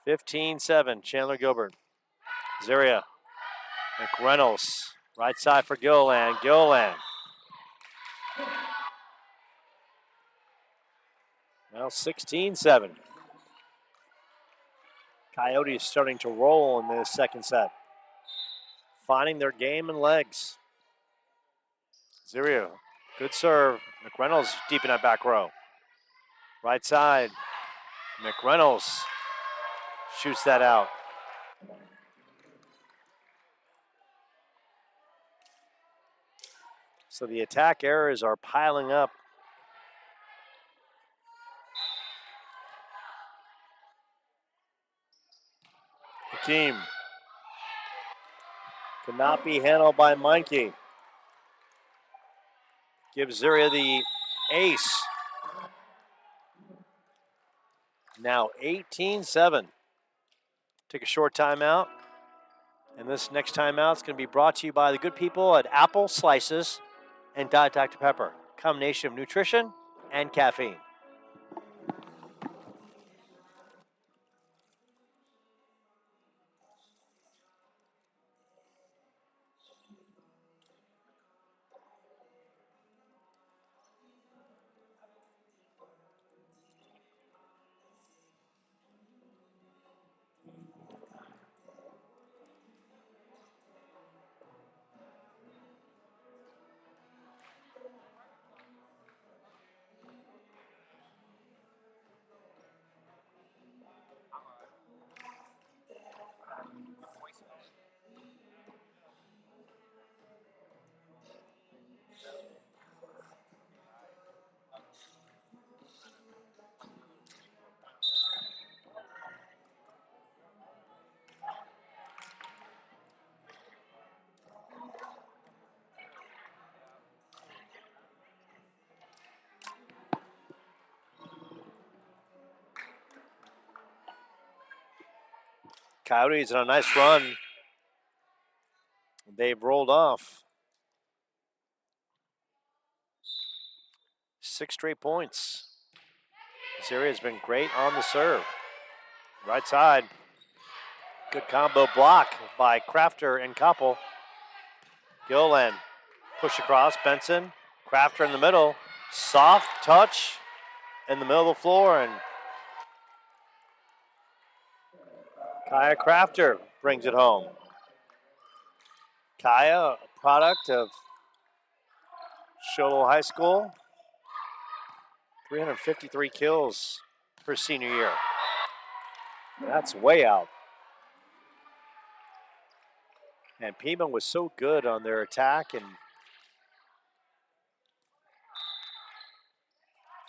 15-7, Chandler Gilbert. Ziria, McReynolds, right side for Gilliland. Gilliland. Now 16-7. Coyotes starting to roll in this second set. Finding their game and legs. Ziria, good serve. McReynolds deep in that back row. Right side. McReynolds shoots that out. So the attack errors are piling up. The team cannot be handled by Meinke. Gives Ziria the ace. now 18-7. Take a short timeout. And this next timeout is going to be brought to you by the good people at Apple Slices and Diet Dr. Pepper. Combination of nutrition and caffeine. Coyotes on a nice run. They've rolled off 6 straight points. This area has been great on the serve. Right side. Good combo block by Crafter and Koppel. Gilland push across. Benson. Crafter in the middle. Soft touch in the middle of the floor. And Kaya Crafter brings it home. Kaya, a product of Shoto High School. 353 kills her senior year. That's way out. And PIMA was so good on their attack and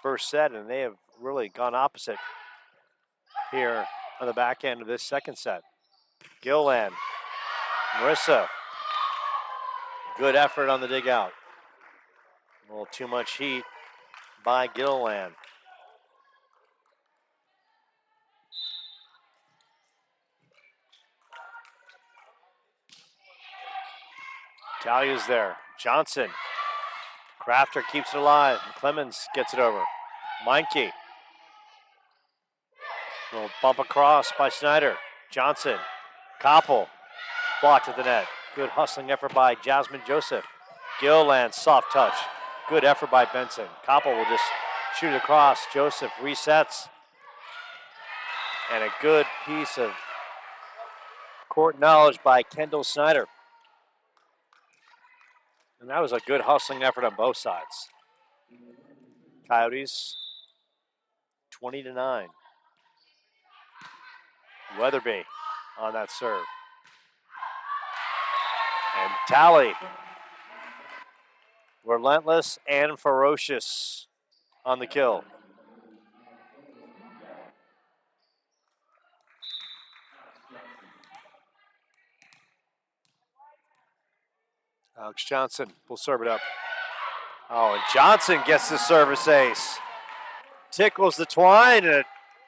first set, and they have really gone opposite here on the back end of this second set. Gilland, Marissa, good effort on the dig out. A little too much heat by Gilland. Talia's there. Johnson. Crafter keeps it alive. Clemens gets it over. Meinke. Little bump across by Snyder. Johnson. Koppel. Blocked at the net. Good hustling effort by Jasmine Joseph. Gilland, soft touch. Good effort by Benson. Koppel will just shoot it across. Joseph resets. And a good piece of court knowledge by Kendall Snyder. And that was a good hustling effort on both sides. Coyotes, 20-9. Weatherby on that serve. And Tally, relentless and ferocious on the kill. Alex Johnson will serve it up. Oh, and Johnson gets the service ace. Tickles the twine and it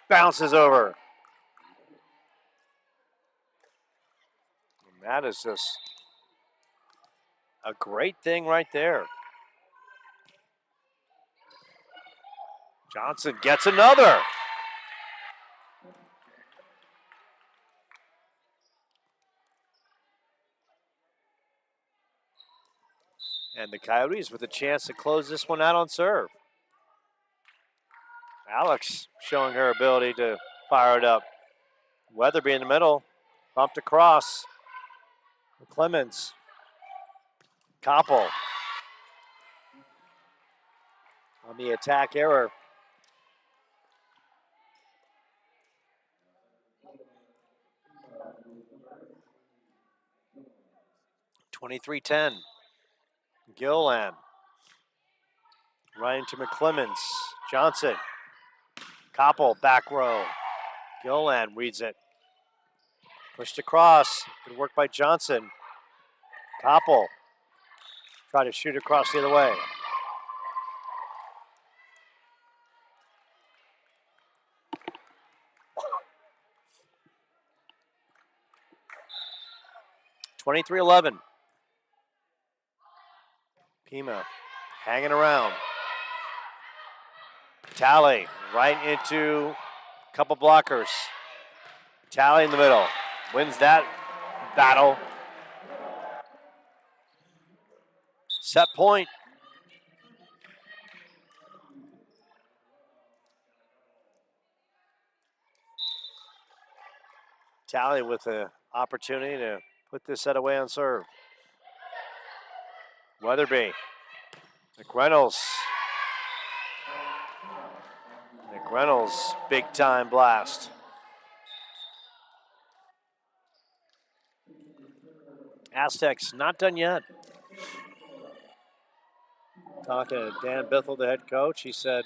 bounces over. And that is just a great thing right there. Johnson gets another. And the Coyotes with a chance to close this one out on serve. Alex showing her ability to fire it up. Weatherby in the middle, bumped across. Clemens. Koppel. On the attack error. (23-10). Gilland. Right into McClemens. Johnson. Koppel, back row. Gilland reads it. Pushed across. Good work by Johnson. Koppel. Try to shoot across the other way. 23-11. PIMA hanging around. Talley right into a couple blockers. Talley in the middle. Wins that battle. Set point. Talley with the opportunity to put this set away on serve. Weatherby. McReynolds. McReynolds, big time blast. Aztecs not done yet. Talking to Dan Bithell, the head coach, he said,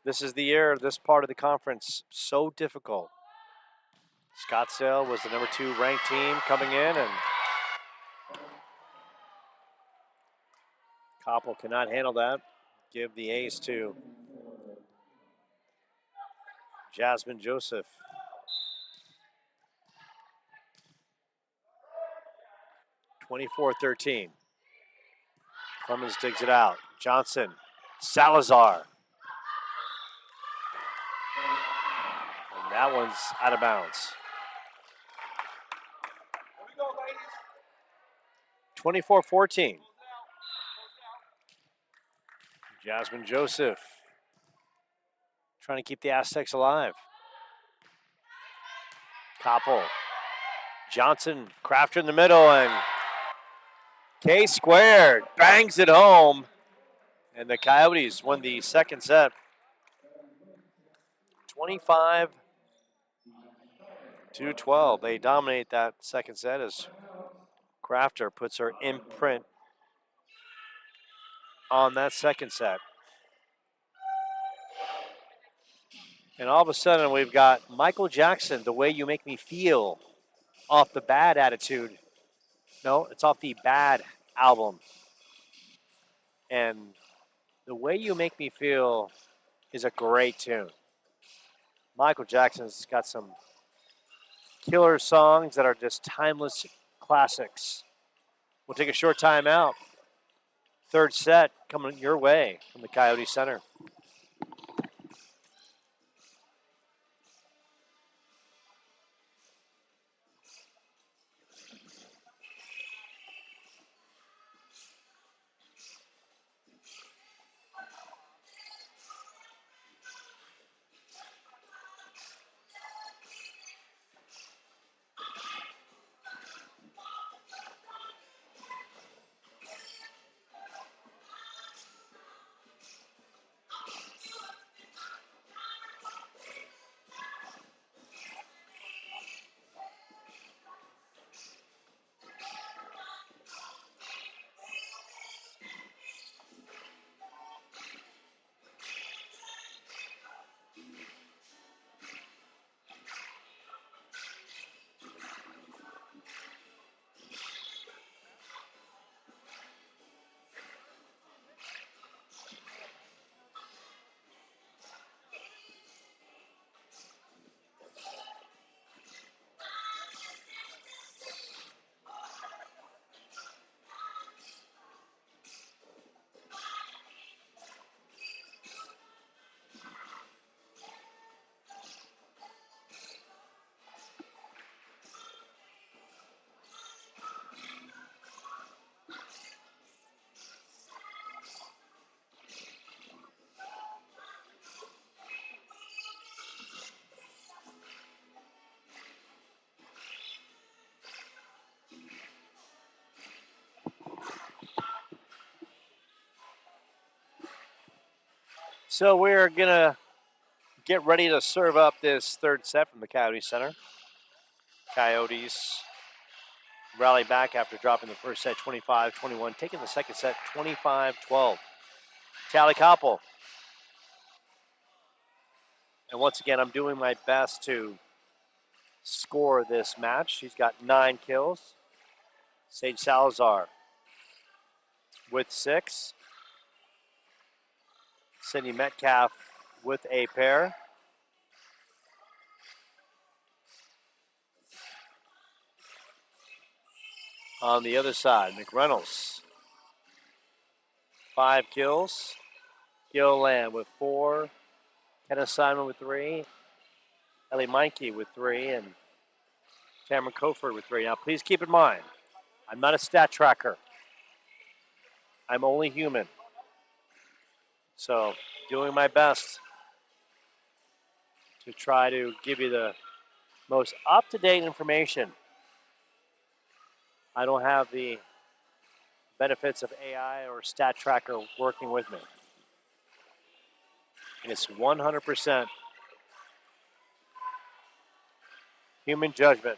this is the year, this part of the conference, so difficult. Scottsdale was the number 2 ranked team coming in, and Koppel cannot handle that. Give the ace to Jasmine Joseph. (24-13). Clemens digs it out. Johnson, Salazar. And that one's out of bounds. 24-14. Jasmine Joseph trying to keep the Aztecs alive. Koppel. Johnson, Crafter in the middle, and K squared bangs it home. And the Coyotes won the second set. 25-12. They dominate that second set as Crafter puts her imprint on that second set. And all of a sudden we've got Michael Jackson, The Way You Make Me Feel, off the Bad Attitude. No, it's off the Bad album. And The Way You Make Me Feel is a great tune. Michael Jackson's got some killer songs that are just timeless classics. We'll take a short time out. Third set coming your way from the Coyote Center. So we're going to get ready to serve up this third set from the Coyote Center. Coyotes rally back after dropping the first set 25-21, taking the second set 25-12. Tally Koppel. And once again, I'm doing my best to score this match. She's got 9 kills. Sage Salazar with 6. Cindy Metcalf with a pair. On the other side, McReynolds. 5 kills. Gilland with 4. Kenneth Simon with 3. Ellie Meinke with 3. And Cameron Coford with 3. Now, please keep in mind, I'm not a stat tracker. I'm only human. So, doing my best to try to give you the most up-to-date information. I don't have the benefits of AI or stat tracker working with me. And it's 100% human judgment.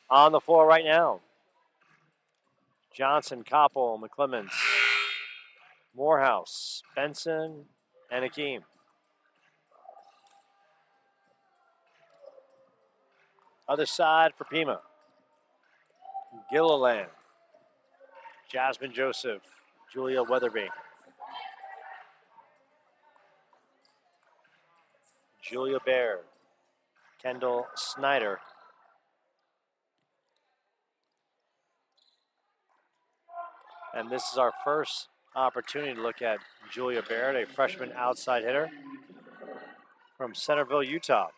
On the floor right now, Johnson, Koppel, McClemens, Morehouse, Benson, and Akeem. Other side for PIMA. Gilliland, Jasmine Joseph, Julia Weatherby, Julia Baird, Kendall Snyder, and this is our first opportunity to look at Julia Baird, a freshman outside hitter from Centerville, Utah.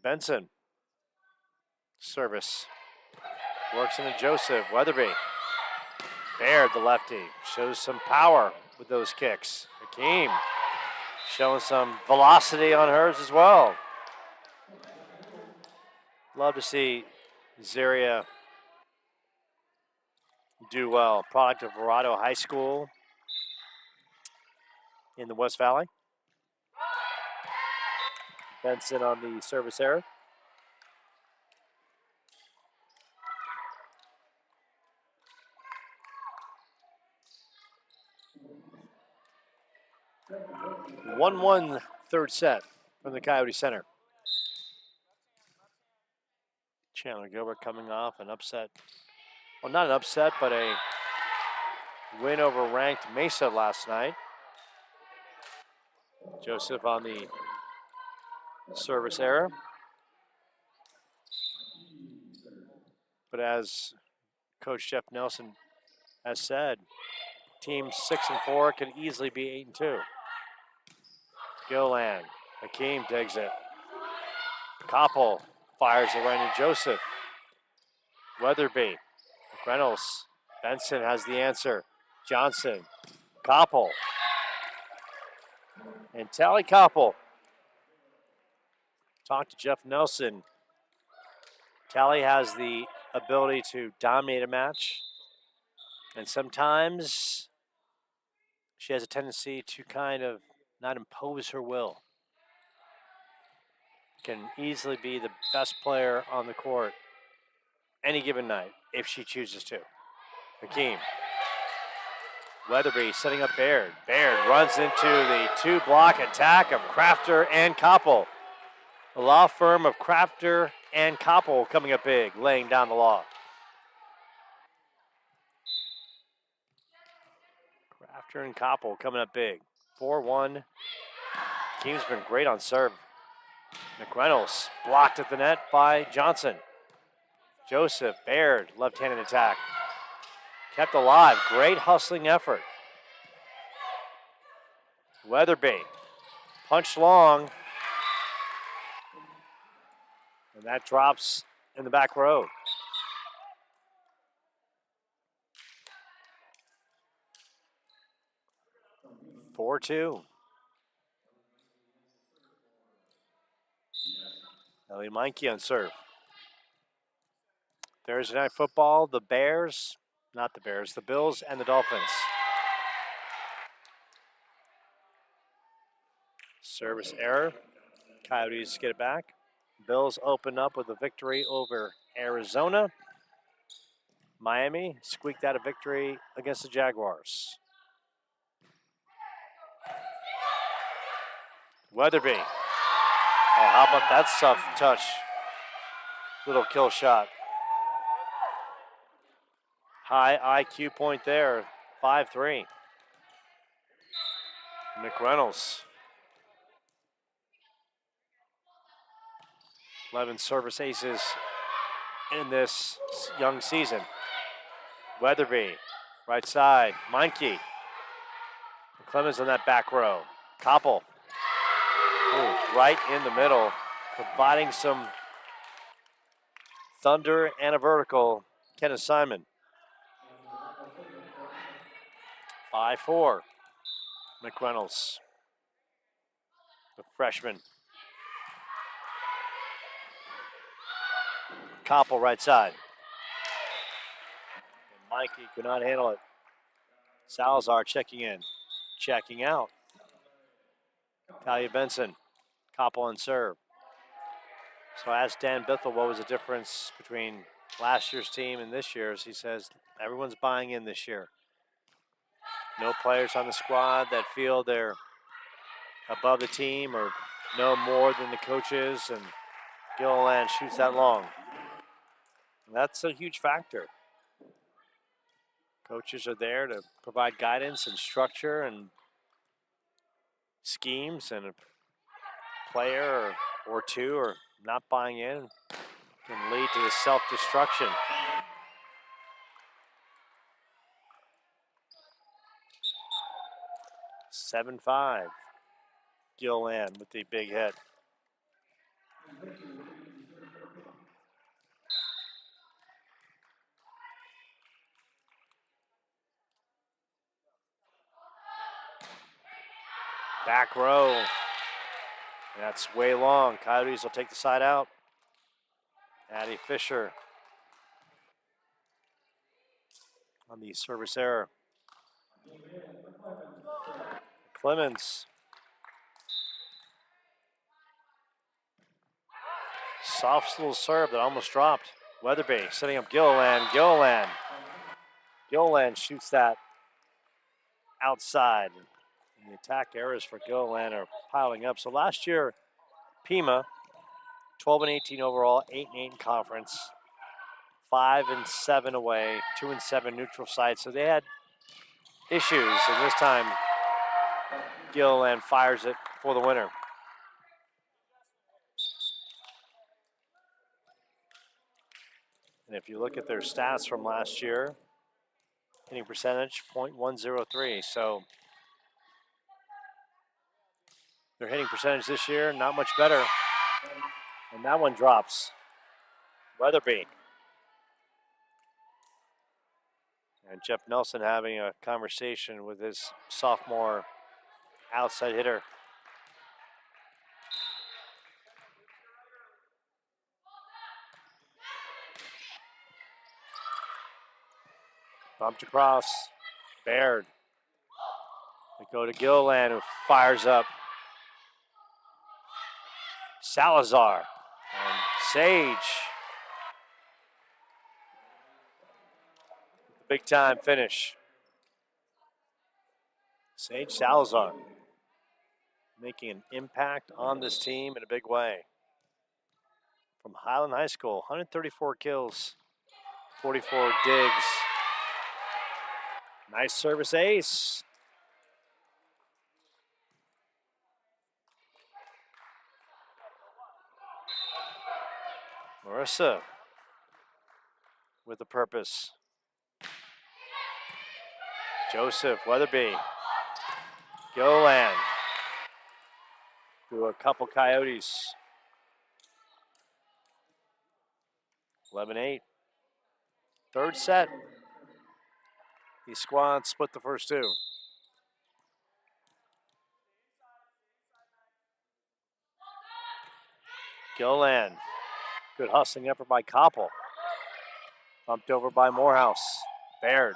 Benson, service, works into Joseph, Weatherby. Baird, the lefty, shows some power with those kicks. Hakeem showing some velocity on hers as well. Love to see Zaria do well. Product of Verado High School in the West Valley. Benson on the service error. One third set from the Coyote Center. Chandler Gilbert coming off an upset. Well, not an upset, but a win over ranked Mesa last night. Joseph on the service error. But as Coach Jeff Nelson has said, teams 6 and 4 can easily be 8 and 2. Gilland, Hakeem digs it. Koppel fires it right into Joseph. Weatherby, Reynolds, Benson has the answer. Johnson, Koppel, and Tally Koppel. Talk to Jeff Nelson. Tally has the ability to dominate a match, and sometimes she has a tendency to kind of not impose her will. Can easily be the best player on the court any given night if she chooses to. Hakeem. Weatherby setting up Baird. Baird runs into the 2-block attack of Crafter and Koppel. The law firm of Crafter and Koppel coming up big, laying down the law. Crafter and Koppel coming up big. 4-1. Team's been great on serve. McReynolds blocked at the net by Johnson. Joseph, Baird, left-handed attack. Kept alive, great hustling effort. Weatherby, punch long. And that drops in the back row. (4-2). Ellie Meinke on serve. Thursday Night Football, the Bears, not the Bears, the Bills and the Dolphins. Service error. Coyotes get it back. Bills open up with a victory over Arizona. Miami squeaked out a victory against the Jaguars. Weatherby. Oh, how about that soft touch? Little kill shot. High IQ point there, 5-3. McReynolds. 11 service aces in this young season. Weatherby, right side, Meinke. Clemens on that back row. Koppel, right in the middle, providing some thunder and a vertical. Kenneth Simon. 5-4. McReynolds, the freshman. Koppel, right side. And Mikey could not handle it. Salazar checking in, checking out. Talia Benson, Koppel on serve. So I asked Dan Bithell what was the difference between last year's team and this year's. He says everyone's buying in this year. No players on the squad that feel they're above the team or know more than the coaches, and Gilliland shoots that long. And that's a huge factor. Coaches are there to provide guidance and structure and schemes, and a player or two are not buying in can lead to the self-destruction. (7-5). Gilliland with the big hit. Back row. That's way long. Coyotes will take the side out. Addie Fisher on the service error. Clemens. Soft little serve that almost dropped. Weatherby setting up Gilliland. Gilliland shoots that outside. And the attack errors for Gilliland are piling up. So last year, PIMA, 12-18 overall, 8-8 in conference, 5-7 away, 2-7 neutral site. So they had issues, and this time Gilliland fires it for the winner. And if you look at their stats from last year, hitting percentage, .103. So their hitting percentage this year, not much better. And that one drops. Weatherby. And Jeff Nelson having a conversation with his sophomore outside hitter. Bumped across. Baird. They go to Gilliland, who fires up. Salazar and Sage. Big time finish. Sage Salazar making an impact on this team in a big way. From Highland High School, 134 kills, 44 digs. Nice service ace. Marissa with a purpose. Joseph Weatherby. Gilliland. Through a couple Coyotes. 11-8. Third set. These squads split the first two. Gilliland. Good hustling effort by Koppel. Bumped over by Morehouse. Baird.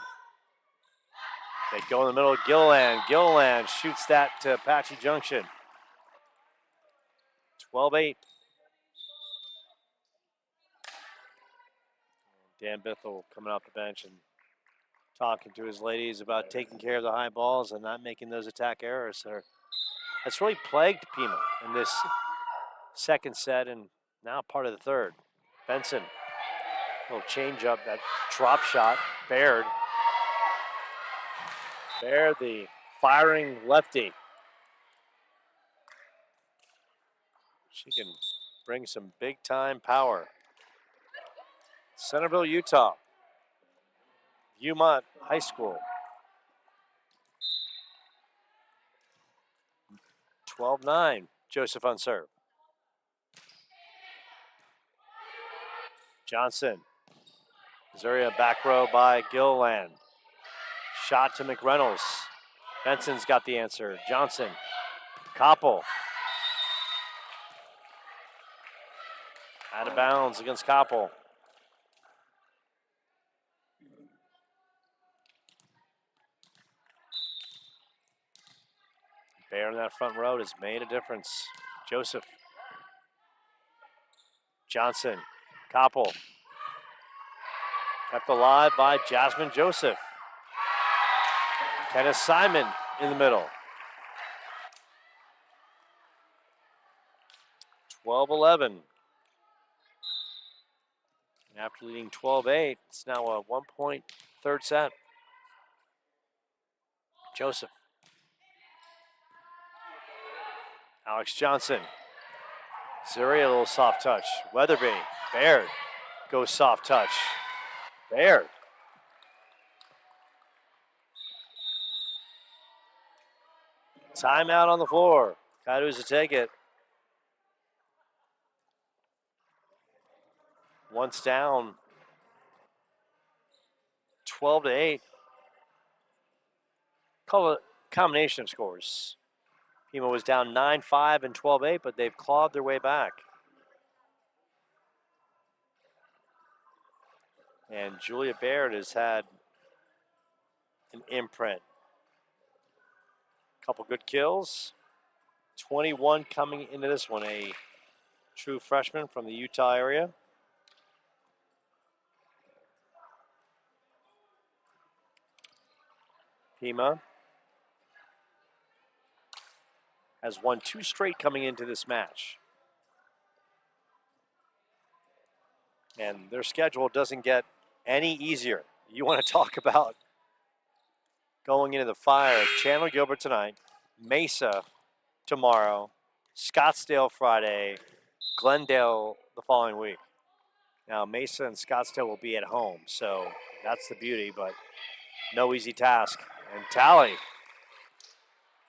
They go in the middle of Gilliland. Gilliland shoots that to Apache Junction. 12-8. Dan Bithell coming off the bench and talking to his ladies about taking care of the high balls and not making those attack errors. That's really plagued PIMA in this second set and now part of the third. Benson, little change up, that drop shot. Baird, the firing lefty. She can bring some big time power. Centerville, Utah. Viewmont High School. 12-9. Joseph on serve. Johnson. Missouri back row by Gilliland. Shot to McReynolds. Benson's got the answer. Johnson. Koppel. Out of bounds against Koppel. Bear in that front row has made a difference. Joseph. Johnson. Koppel. Kept alive by Jasmine Joseph. Kenneth Simon in the middle. 12-11. After leading 12-8, it's now a 1-point third set. Joseph. Alex Johnson. Zuri, a little soft touch. Weatherby. Baird goes soft touch. Baird. Timeout on the floor. Cayuse to take it. Once down. 12-8. Call it a combination of scores. PIMA was down 9-5 and 12-8, but they've clawed their way back. And Julia Baird has had an imprint. Couple good kills. 21 coming into this one, a true freshman from the Utah area. PIMA has won 2 straight coming into this match. And their schedule doesn't get any easier. You want to talk about going into the fire. Chandler Gilbert tonight, Mesa tomorrow, Scottsdale Friday, Glendale the following week. Now, Mesa and Scottsdale will be at home, so that's the beauty, but no easy task. And Tally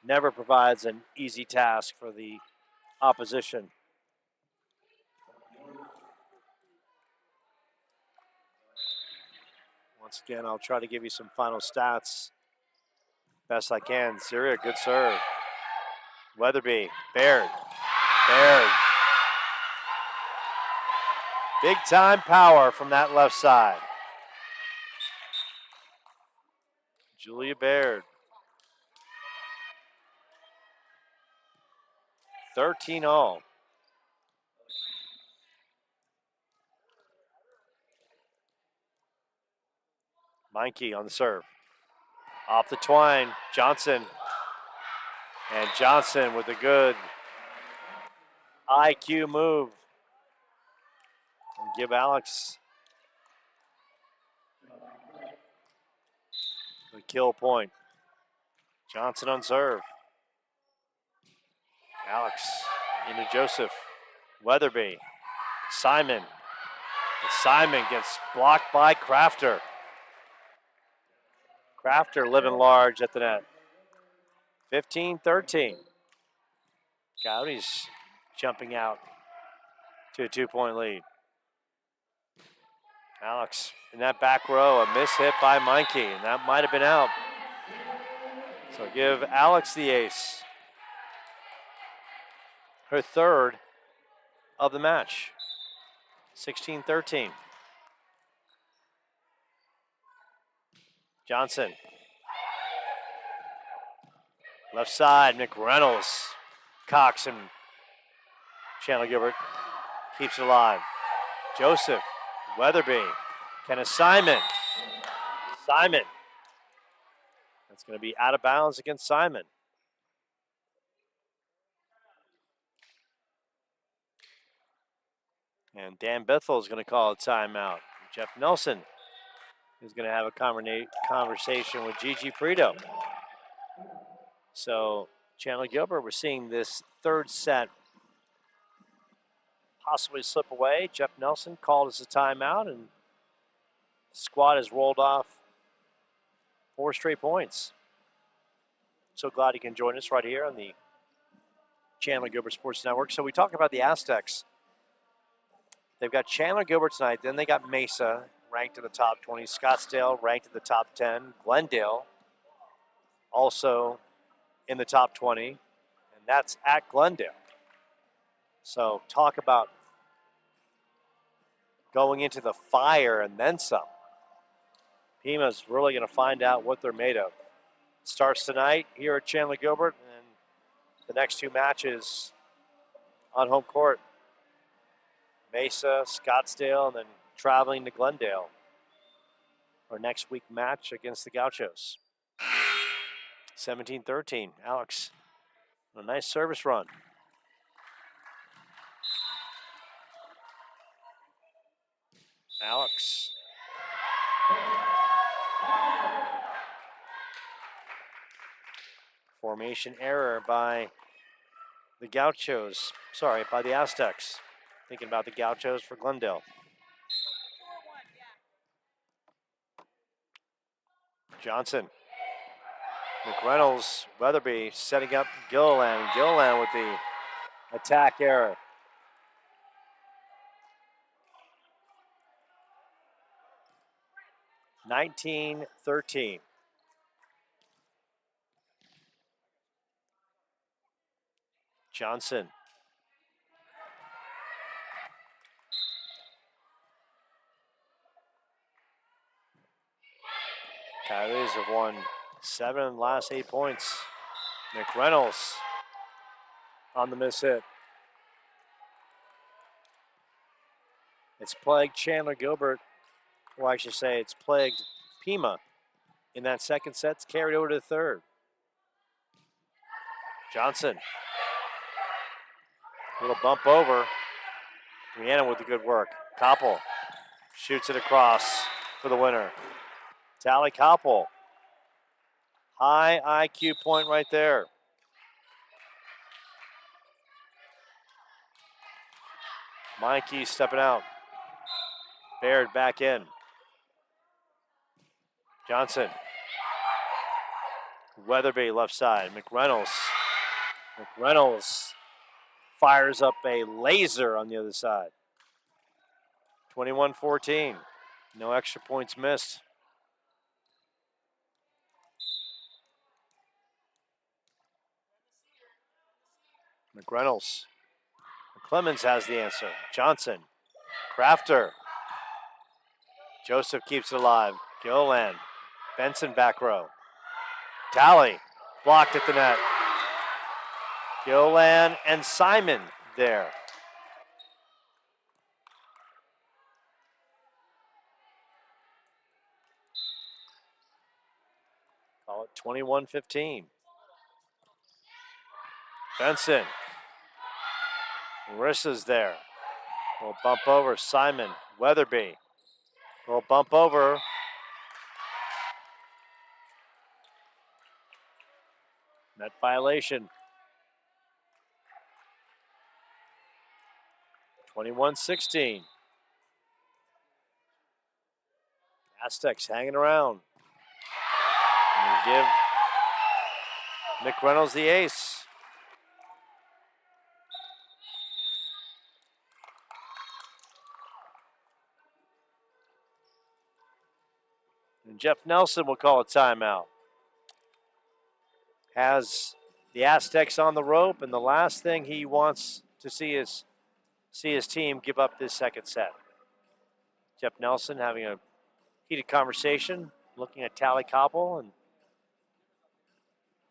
never provides an easy task for the opposition. Once again, I'll try to give you some final stats best I can. Syria, good serve. Weatherby, Baird. Big time power from that left side. Julia Baird. 13-all. Meinke on the serve. Off the twine, Johnson. And Johnson with a good IQ move. And give Alex the kill point. Johnson on serve. Alex into Joseph. Weatherby. Simon. And Simon gets blocked by Crafter. Crafter living large at the net. 15-13. Coyotes jumping out to a 2-point lead. Alex in that back row, a miss hit by Meinke, and that might have been out. So give Alex the ace. Her third of the match. 16-13. Johnson. Left side, McReynolds. Cox and Chandler Gilbert keeps it alive. Joseph, Weatherby, Kenneth Simon. Simon. That's going to be out of bounds against Simon. And Dan Bethel is going to call a timeout. Jeff Nelson is going to have a conversation with Gigi Prito. So Chandler Gilbert, we're seeing this third set possibly slip away. Jeff Nelson called us a timeout, and squad has rolled off 4 straight points. So glad you can join us right here on the Chandler Gilbert Sports Network. So we talk about the Aztecs. They've got Chandler Gilbert tonight. Then they got Mesa, ranked in the top 20. Scottsdale, ranked in the top 10. Glendale, also in the top 20. And that's at Glendale. So talk about going into the fire and then some. PIMA's really going to find out what they're made of. Starts tonight here at Chandler Gilbert, and the next 2 matches on home court. Mesa, Scottsdale, and then traveling to Glendale. Our next week match against the Gauchos. 17-13. Alex, a nice service run. Alex. Formation error by the Gauchos. Sorry, by the Aztecs. Thinking about the Gauchos for Glendale. Johnson. McReynolds, Weatherby setting up Gilliland. Gilliland with the attack error. (19-13). Johnson. Coyotes have won 7 in the last 8 points. McReynolds on the miss hit. It's plagued Chandler Gilbert, or I should say it's plagued PIMA in that second set. It's carried over to the third. Johnson. A little bump over. Rihanna with the good work. Koppel shoots it across for the winner. Tally Koppel. High IQ point right there. Mikey stepping out. Baird back in. Johnson. Weatherby left side. McReynolds. McReynolds fires up a laser on the other side. 21-14. No extra points missed. McReynolds. Clemens has the answer. Johnson. Crafter. Joseph keeps it alive. Gilliland. Benson back row. Tally. Blocked at the net. Gilliland and Simon there. Call it 21-15. Benson. Marissa's there. Little bump over. Simon. Weatherby. Little bump over. Net violation. 21-16. Aztecs hanging around. And you give McReynolds the ace. And Jeff Nelson will call a timeout. Has the Aztecs on the rope, and the last thing he wants to see is his team give up this second set. Jeff Nelson having a heated conversation, looking at Tally Koppel and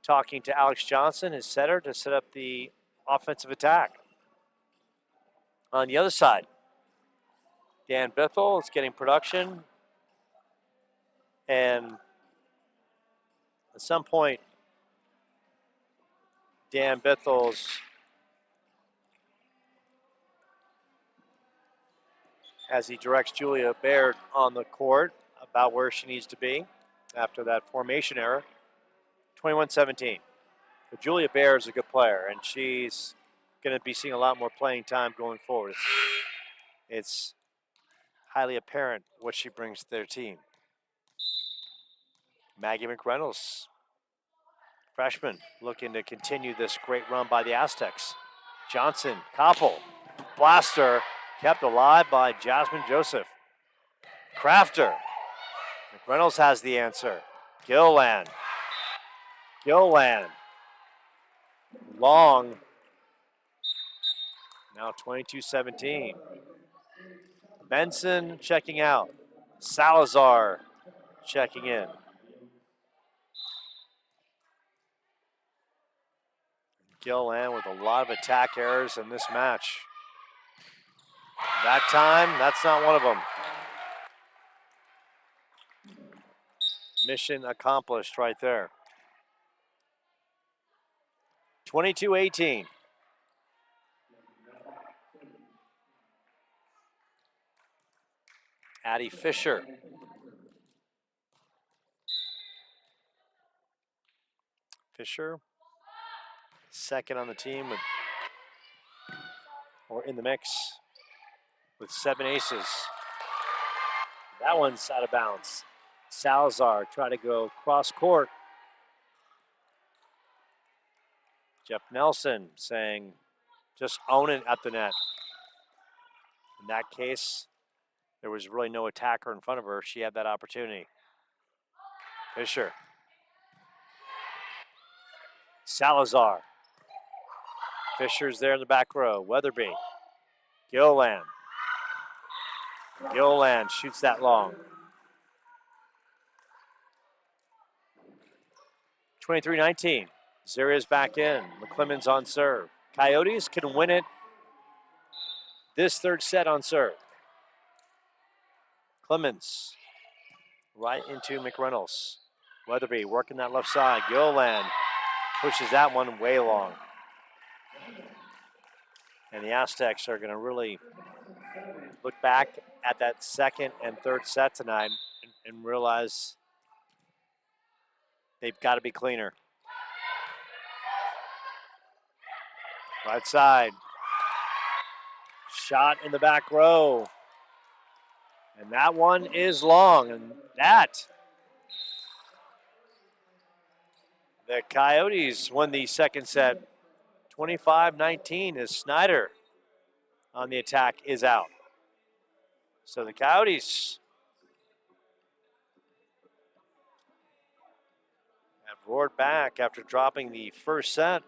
talking to Alex Johnson, his setter, to set up the offensive attack. On the other side, Dan Bithell is getting production, and at some point, Dan Bithell's as he directs Julia Baird on the court about where she needs to be after that formation error. 21-17. But Julia Baird is a good player, and she's going to be seeing a lot more playing time going forward. It's highly apparent what she brings to their team. Maggie McReynolds, freshman, looking to continue this great run by the Aztecs. Johnson, Koppel, blaster, kept alive by Jasmine Joseph. Crafter, McReynolds has the answer. Gilland, long, now 22-17. Benson checking out. Salazar checking in. Gilland with a lot of attack errors in this match. That time, that's not one of them. Mission accomplished right there. 22-18. Addie Fisher. Fisher, second on the team or in the mix with 7 aces. That one's out of bounds. Salazar try to go cross court. Jeff Nelson saying, just own it at the net. In that case, there was really no attacker in front of her. She had that opportunity. Fisher. Salazar. Fisher's there in the back row. Weatherby. Gilland. Gilland shoots that long. 23-19. Zaria's back in. McClemens on serve. Coyotes can win it this third set on serve. Clemens right into McReynolds. Weatherby working that left side. Gilland pushes that one way long. And the Aztecs are going to really look back at that second and third set tonight and realize they've got to be cleaner. Right side. Shot in the back row. And that one is long. And that, the Coyotes won the second set 25-19 as Snyder on the attack is out. So the Coyotes have roared back after dropping the first set.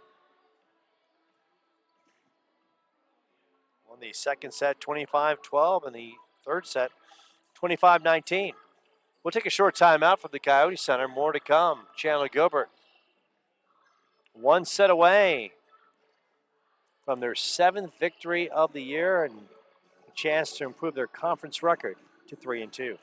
Won the second set 25-12 and the third set 25-19. We'll take a short timeout from the Coyote Center. More to come. Chandler Gilbert, one set away from their 7th victory of the year and a chance to improve their conference record to 3-2.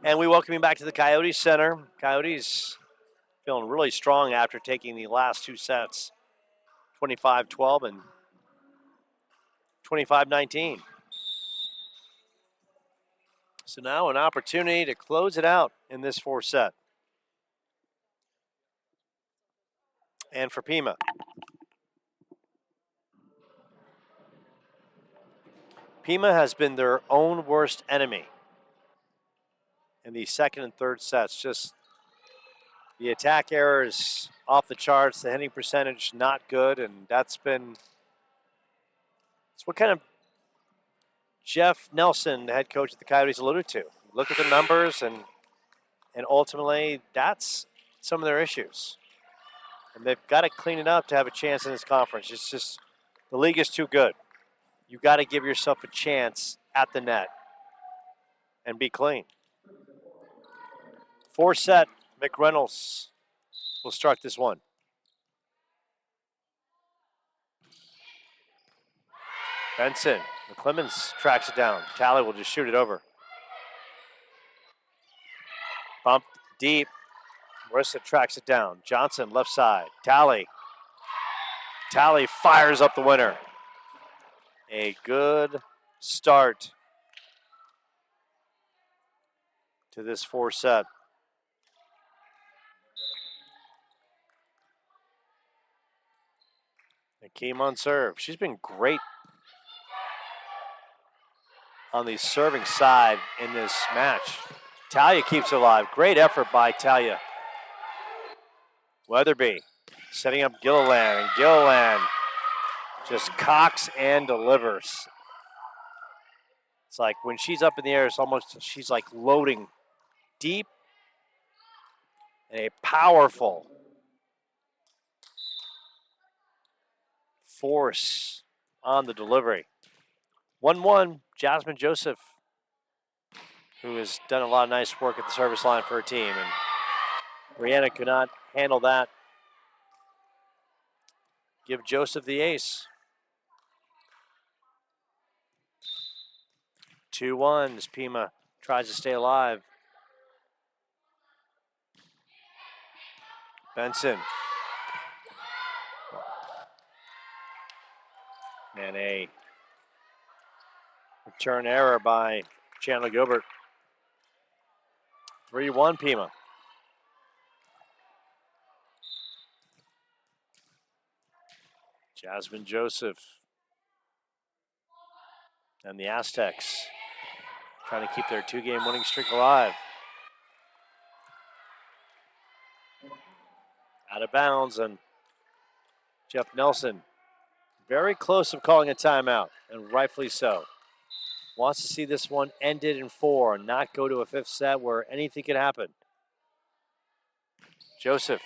And we welcome you back to the Coyotes Center. Coyotes feeling really strong after taking the last two sets, 25-12 and 25-19. So now an opportunity to close it out in this fourth set. And for PIMA. PIMA has been their own worst enemy in the second and third sets. Just the attack errors off the charts, the hitting percentage not good, and that's what kind of Jeff Nelson, the head coach of the Coyotes, alluded to. Look at the numbers, and ultimately that's some of their issues. And they've got to clean it up to have a chance in this conference. It's just the league is too good. You've got to give yourself a chance at the net and be clean. Fourth set, McReynolds will start this one. Benson, McClemens tracks it down. Talley will just shoot it over. Bumped deep. Marissa tracks it down. Johnson, left side. Talley fires up the winner. A good start to this fourth set. Akeem on serve. She's been great on the serving side in this match. Talia keeps it alive. Great effort by Talia. Weatherby setting up Gilliland, and Gilliland just cocks and delivers. It's like when she's up in the air, it's almost, she's like loading deep and a powerful force on the delivery. 1-1, Jasmine Joseph, who has done a lot of nice work at the service line for her team. And Brianna could not handle that. Give Joseph the ace. 2-1 as PIMA tries to stay alive. Benson. And a return error by Chandler Gilbert. 3-1 PIMA. Jasmine Joseph and the Aztecs trying to keep their two-game winning streak alive. Out of bounds, and Jeff Nelson very close of calling a timeout, and rightfully so. Wants to see this one ended in 4 and not go to a fifth set where anything can happen. Joseph.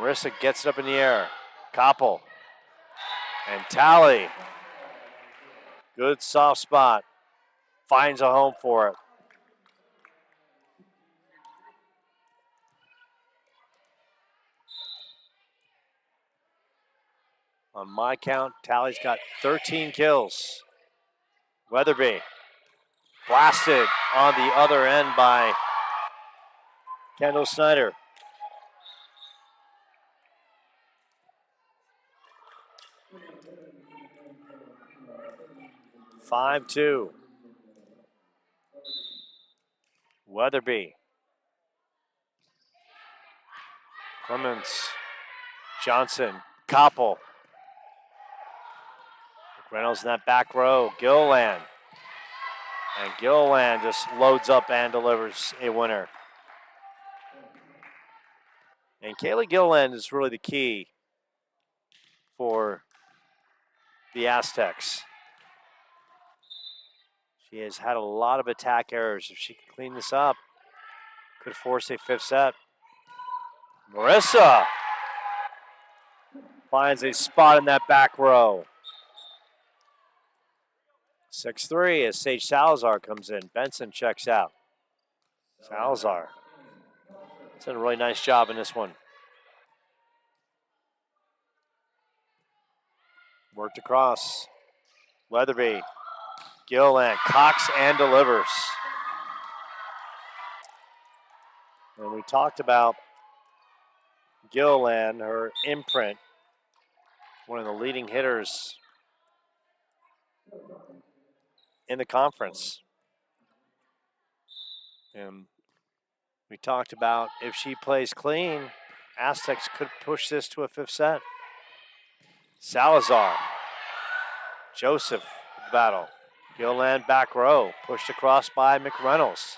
Marissa gets it up in the air. Koppel. And Talley. Good soft spot. Finds a home for it. On my count, Talley's got 13 kills. Weatherby blasted on the other end by Kendall Snyder. (5-2). Weatherby. Clemens. Johnson. Koppel. Reynolds in that back row. Gilliland. And Gilliland just loads up and delivers a winner. And Kayla Gilliland is really the key for the Aztecs. She has had a lot of attack errors. If she can clean this up, could force a fifth set. Marissa finds a spot in that back row. 6-3 as Sage Salazar comes in. Benson checks out. Salazar has done a really nice job in this one. Worked across. Weatherby. Gilliland cocks and delivers. And we talked about Gilliland, her imprint, one of the leading hitters in the conference. And we talked about if she plays clean, Aztecs could push this to a 5th set. Salazar, Joseph, the battle. Gilliland back row, pushed across by McReynolds.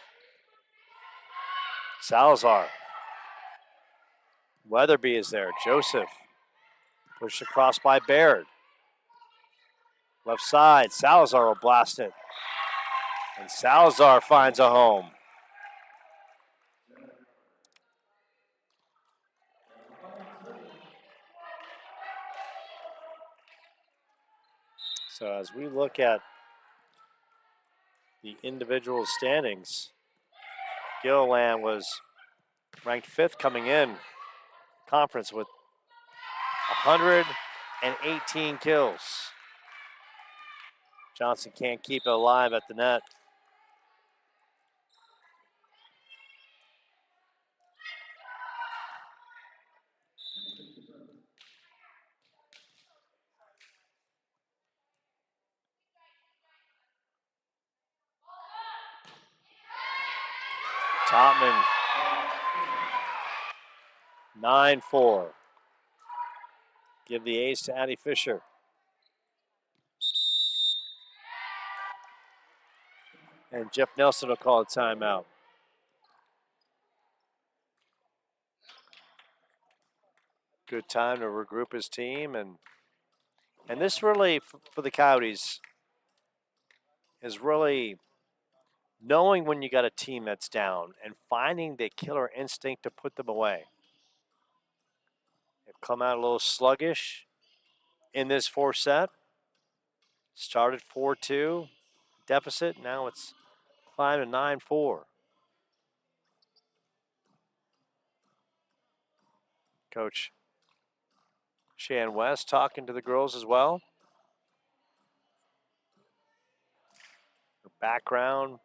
Salazar. Weatherby is there. Joseph, pushed across by Baird. Left side, Salazar will blast it. And Salazar finds a home. So as we look at the individual standings, Gilliland was ranked 5th coming in conference with 118 kills. Johnson can't keep it alive at the net. Topman, 9-4. Give the ace to Addie Fisher. And Jeff Nelson will call a timeout. Good time to regroup his team. And this really, for the Coyotes, is really knowing when you got a team that's down and finding the killer instinct to put them away. They've come out a little sluggish in this 4th set. Started 4-2 deficit. Now it's climbed to 9-4. Coach Shan West talking to the girls as well. Her background,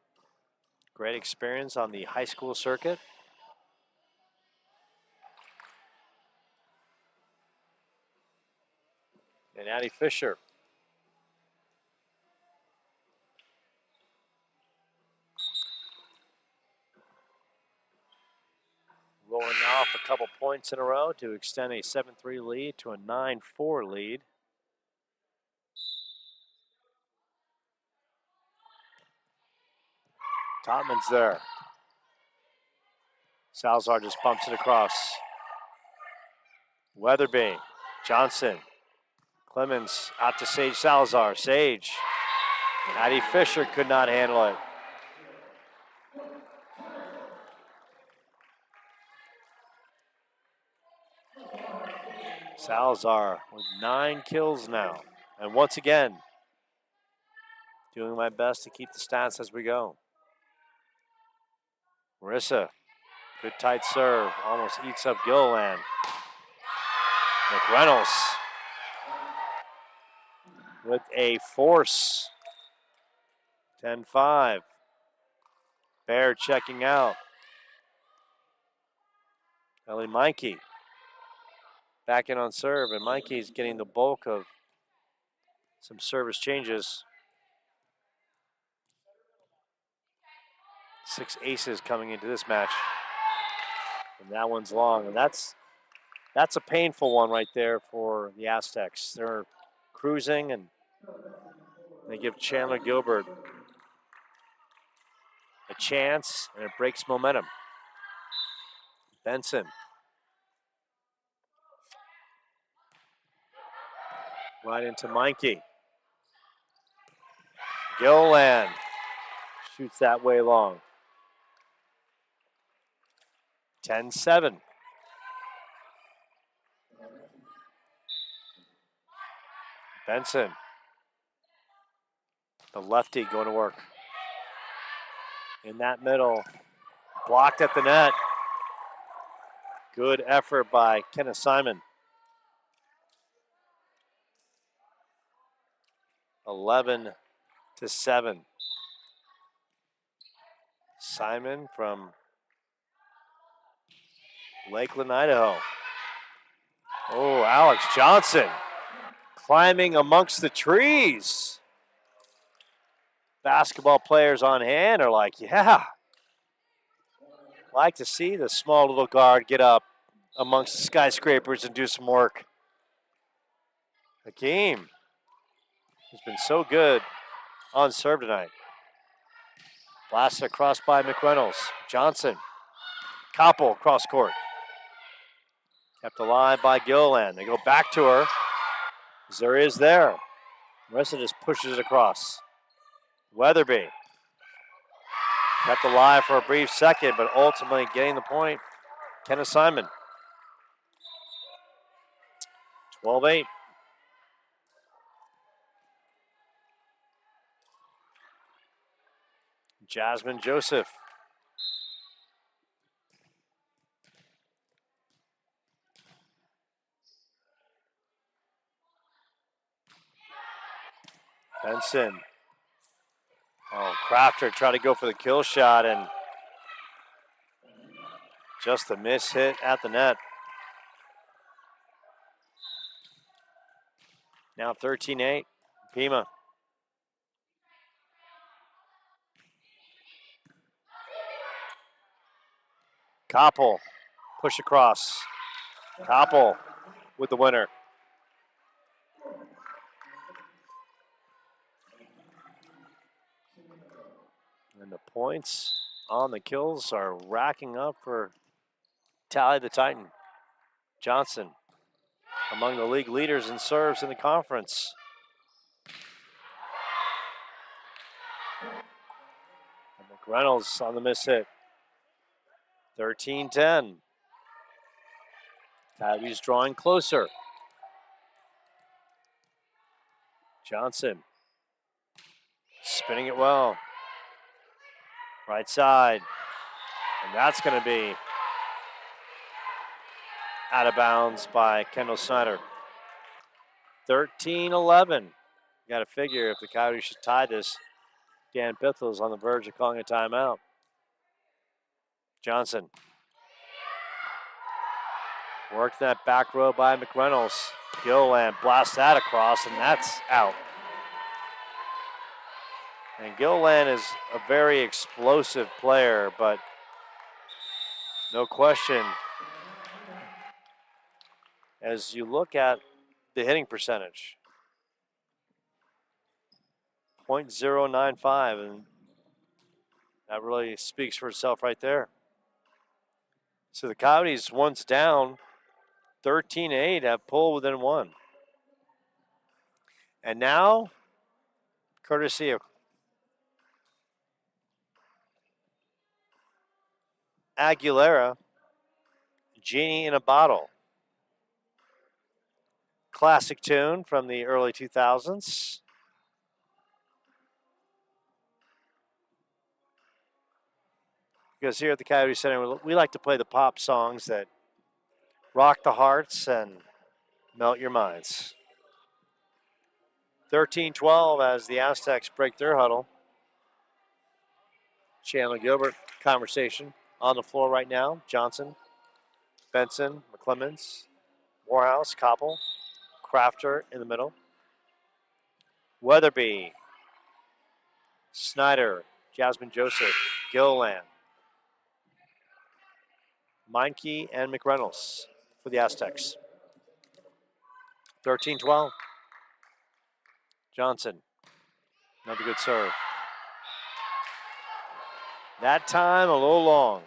great experience on the high school circuit. And Addie Fisher. Rolling off a couple points in a row to extend a 7-3 lead to a 9-4 lead. Topman's there. Salazar just bumps it across. Weatherby, Johnson, Clemens out to Sage Salazar. Sage, Addie Fisher could not handle it. Salazar with 9 kills now. And once again, doing my best to keep the stats as we go. Marissa, good tight serve, almost eats up Gilliland. McReynolds with a force. 10-5. Baird checking out. Ellie Mikey back in on serve, and Mikey's getting the bulk of some service changes. 6 aces coming into this match. And that one's long, and that's a painful one right there for the Aztecs. They're cruising, and they give Chandler Gilbert a chance, and it breaks momentum. Benson. Right into Meinke. Gilliland shoots that way long. 10-7. Benson. The lefty going to work. In that middle. Blocked at the net. Good effort by Kenneth Simon. 11-7. Simon from Lakeland, Idaho. Oh, Alex Johnson climbing amongst the trees. Basketball players on hand are like, yeah. Like to see the small little guard get up amongst the skyscrapers and do some work. Hakeem has been so good on serve tonight. Blasted across by McReynolds. Johnson. Koppel cross court. Kept alive by Gilliland. They go back to her. Zer is there. Marissa just pushes it across. Weatherby. Kept alive for a brief second, but ultimately getting the point. Kenneth Simon. 12-8. Jasmine Joseph. Benson. Oh, Crafter tried to go for the kill shot and just a miss hit at the net. Now 13-8, PIMA. Koppel, push across. Koppel with the winner. And the points on the kills are racking up for Tally the Titan. Johnson, among the league leaders in serves in the conference. And McReynolds on the miss hit. 13-10. Coyotes drawing closer. Johnson spinning it well. Right side. And that's going to be out of bounds by Kendall Snyder. 13-11. You got to figure if the Coyotes should tie this, Dan Bithel's on the verge of calling a timeout. Johnson. Worked that back row by McReynolds. Gilliland blasts that across, and that's out. And Gilliland is a very explosive player, but no question, as you look at the hitting percentage, .095, and that really speaks for itself right there. So the Coyotes, once down, 13-8, have pulled within one. And now, courtesy of Aguilera, Genie in a Bottle. Classic tune from the early 2000s. Because here at the Coyote Center, we like to play the pop songs that rock the hearts and melt your minds. 13-12 as the Aztecs break their huddle. Chandler Gilbert conversation on the floor right now. Johnson, Benson, McClemens, Morehouse, Koppel, Crafter in the middle. Weatherby, Snyder, Jasmine Joseph, Gilliland, Meinke, and McReynolds for the Aztecs. 13-12. Johnson, another good serve. That time a little long.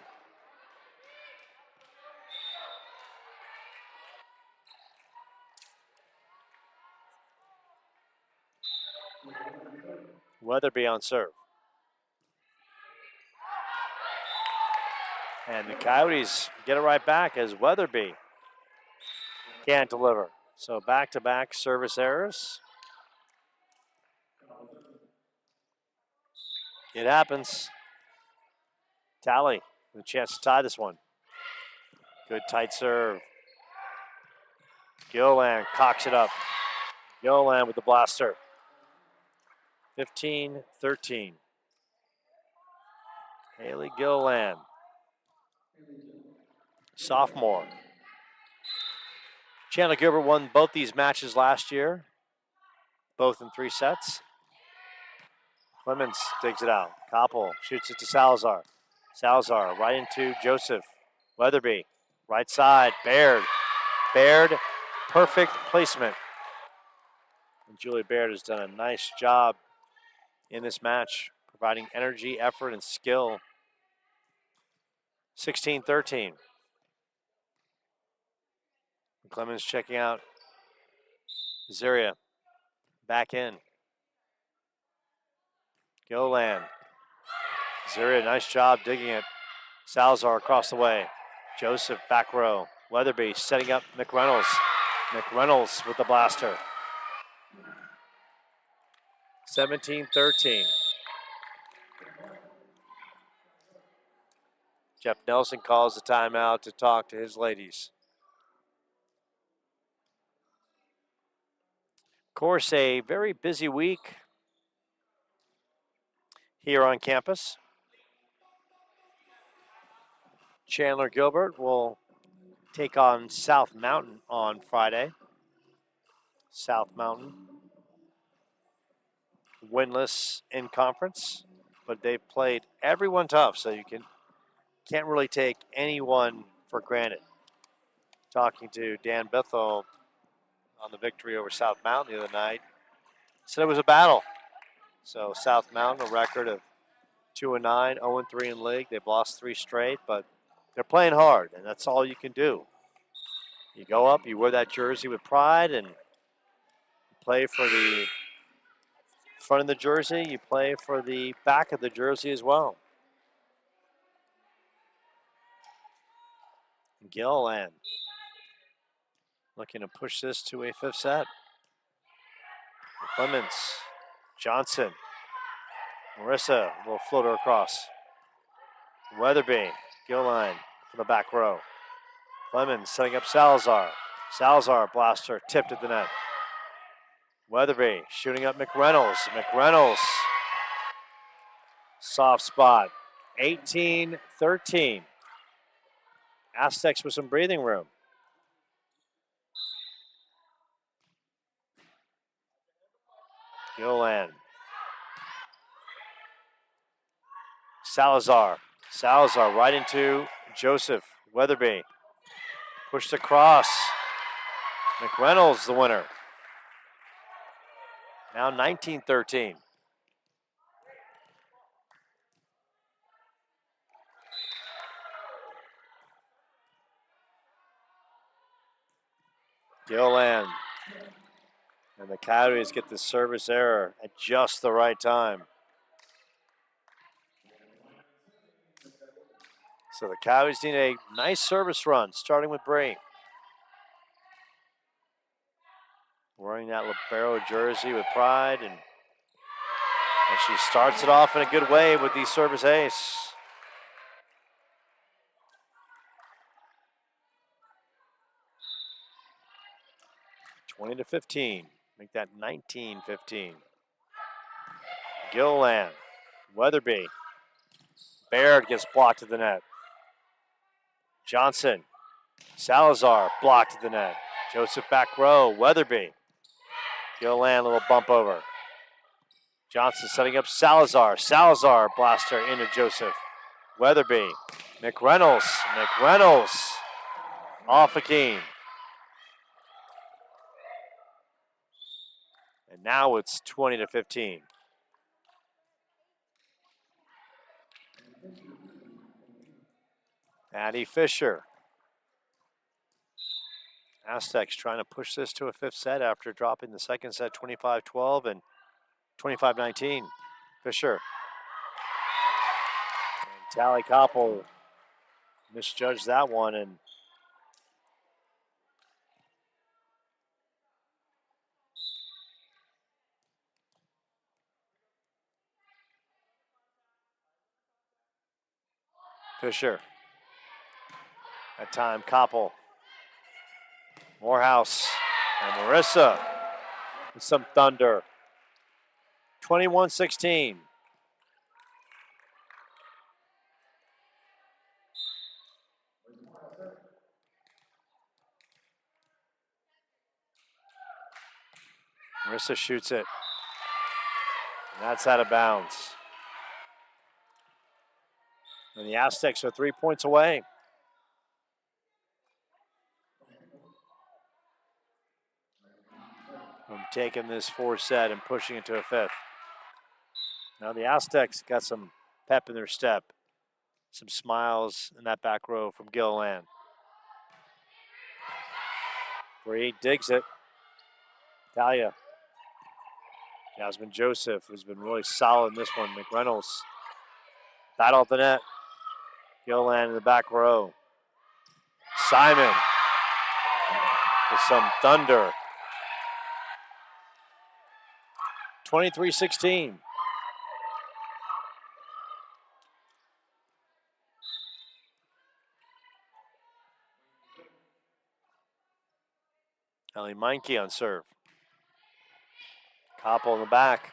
Weatherby on serve. And the Coyotes get it right back as Weatherby can't deliver. So back-to-back service errors. It happens. Tally with a chance to tie this one. Good tight serve. Gilliland cocks it up. Gilliland with the blaster. 15-13. Haley Gilliland. sophomore. Chandler Gilbert won both these matches last year, both in 3 sets. Clemens digs it out. Koppel shoots it to Salazar. Salazar right into Joseph. Weatherby, right side, Baird. Baird, perfect placement. And Julia Baird has done a nice job in this match, providing energy, effort, and skill. 16-13. Clemens checking out Zaria. Back in. Gilland. Zaria, nice job digging it. Salazar across the way. Joseph back row. Weatherby setting up McReynolds. McReynolds with the blaster. 17-13. Jeff Nelson calls the timeout to talk to his ladies. Of course, a very busy week here on campus. Chandler Gilbert will take on South Mountain on Friday. South Mountain winless in conference, but they've played everyone tough, so you can't really take anyone for granted. Talking to Dan Bethel on the victory over South Mountain the other night, said it was a battle. So South Mountain, a record of 2-9, 0-3 in league. They've lost 3 straight, but they're playing hard, and that's all you can do. You go up, you wear that jersey with pride, and play for the front of the jersey. You play for the back of the jersey as well. Gilland looking to push this to a 5th set. Clemens, Johnson, Marissa, a little floater across. Weatherby, Gilland for the back row. Clemens setting up Salazar. Salazar, blaster, tipped at the net. Weatherby shooting up McReynolds. McReynolds, soft spot. 18-13. Aztecs with some breathing room. Gilland. Salazar. Salazar right into Joseph. Weatherby. Pushed across. McReynolds the winner. Now 19-13. Gilland. And the Coyotes get the service error at just the right time. So the Coyotes need a nice service run, starting with Bree. Wearing that libero jersey with pride, and she starts it off in a good way with the service ace. (20 to 15). Make that 19-15. Gilland, Weatherby. Baird gets blocked to the net. Johnson, Salazar blocked to the net. Joseph back row, Weatherby. Gilland, a little bump over. Johnson setting up Salazar. Salazar blaster into Joseph. Weatherby. McReynolds. McReynolds off Akeem. And now it's 20 to 15. Addie Fisher. Aztecs trying to push this to a 5th set after dropping the 2nd set 25-12 and 25-19. Fisher. And Tally Koppel misjudged that one, and Fisher. That time, Koppel. Morehouse and Marissa with some thunder. 21-16. Marissa shoots it. And that's out of bounds. And the Aztecs are 3 points away. From taking this 4 set and pushing it to a 5th. Now the Aztecs got some pep in their step. Some smiles in that back row from Gilliland. Bree digs it. Talia. Jasmine Joseph, who's been really solid in this one. McReynolds. Battle at the net. Gilliland in the back row. Simon with some thunder. 23-16. Ellie Meinke on serve. Koppel in the back.